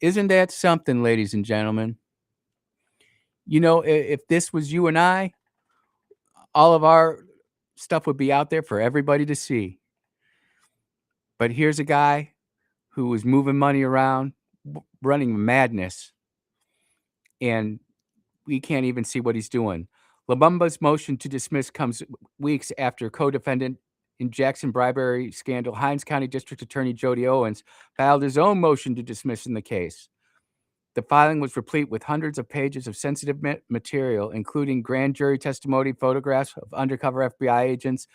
[SPEAKER 1] Isn't that something, ladies and gentlemen? You know, if this was you and I, all of our stuff would be out there for everybody to see. But here's a guy who was moving money around, running madness, and we can't even see what he's doing. Lumumba's motion to dismiss comes weeks after co-defendant in Jackson bribery scandal, Hinds County District Attorney Jody Owens, filed his own motion to dismiss in the case. The filing was replete with hundreds of pages of sensitive material, including grand jury testimony, photographs of undercover FBI agents,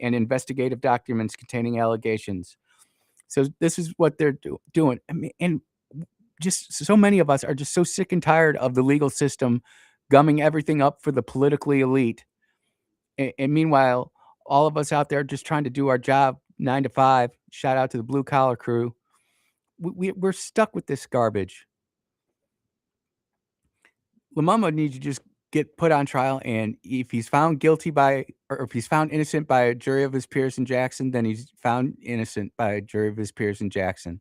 [SPEAKER 1] and investigative documents containing allegations. So this is what they're doing. I mean, and just so many of us are just so sick and tired of the legal system gumming everything up for the politically elite. And meanwhile, all of us out there just trying to do our job 9 to 5. Shout out to the blue collar crew. We're stuck with this garbage. Lumumba needs to just get put on trial, and if he's found guilty or if he's found innocent by a jury of his peers in Jackson, then he's found innocent by a jury of his peers in Jackson.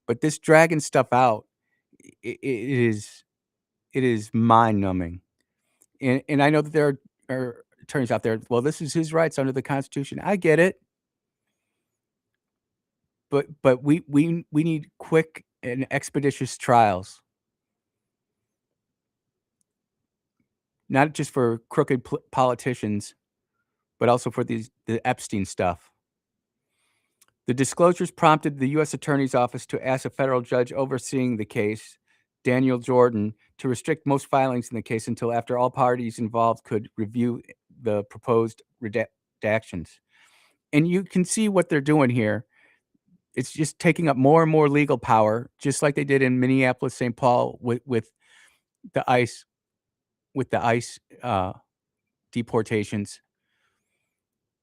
[SPEAKER 1] But this dragging stuff out, it is mind numbing. And I know that there are attorneys out there. Well, this is his rights under the Constitution. I get it, but we need quick and expeditious trials, not just for crooked politicians, but also for the Epstein stuff. The disclosures prompted the U.S. Attorney's Office to ask a federal judge overseeing the case, Daniel Jordan, to restrict most filings in the case until after all parties involved could review the proposed redactions. And you can see what they're doing here. It's just taking up more and more legal power, just like they did in Minneapolis, St. Paul with the ICE deportations.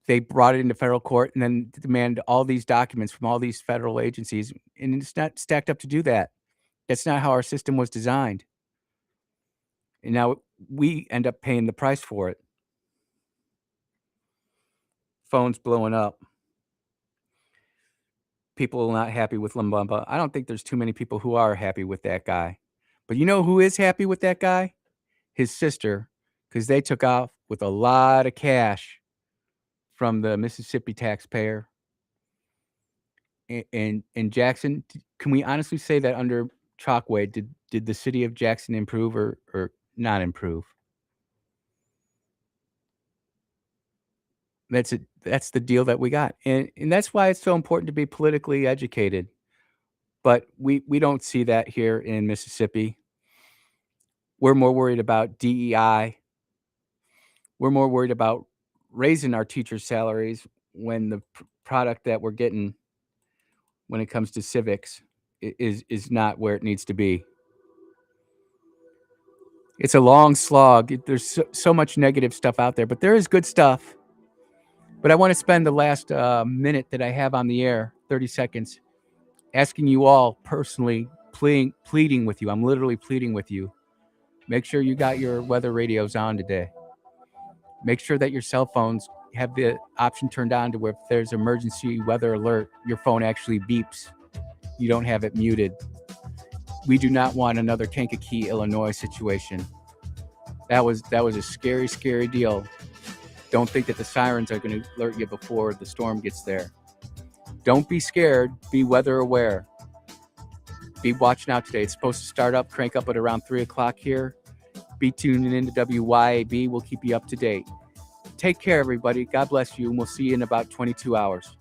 [SPEAKER 1] They brought it into federal court and then demanded all these documents from all these federal agencies, and it's not stacked up to do that. That's not how our system was designed. And now we end up paying the price for it. Phones blowing up. People are not happy with Lumumba. I don't think there's too many people who are happy with that guy. But you know who is happy with that guy? His sister, because they took off with a lot of cash from the Mississippi taxpayer. And Jackson, can we honestly say that under Chokwe, did the city of Jackson improve or not improve? That's it. That's the deal that we got. And that's why it's so important to be politically educated. But we don't see that here in Mississippi. We're more worried about DEI. We're more worried about raising our teachers' salaries when the product that we're getting when it comes to civics is not where it needs to be. It's a long slog. There's so much negative stuff out there, but there is good stuff. But I want to spend the last minute that I have on the air, 30 seconds, asking you all personally, pleading with you. I'm literally pleading with you. Make sure you got your weather radios on today. Make sure that your cell phones have the option turned on to where if there's emergency weather alert, your phone actually beeps. You don't have it muted. We do not want another Kankakee, Illinois situation. That was a scary, scary deal. Don't think that the sirens are going to alert you before the storm gets there. Don't be scared. Be weather aware. Be watching out today. It's supposed to start up, crank up at around 3 o'clock here. Be tuning into WYAB. We'll keep you up to date. Take care, everybody. God bless you, and we'll see you in about 22 hours.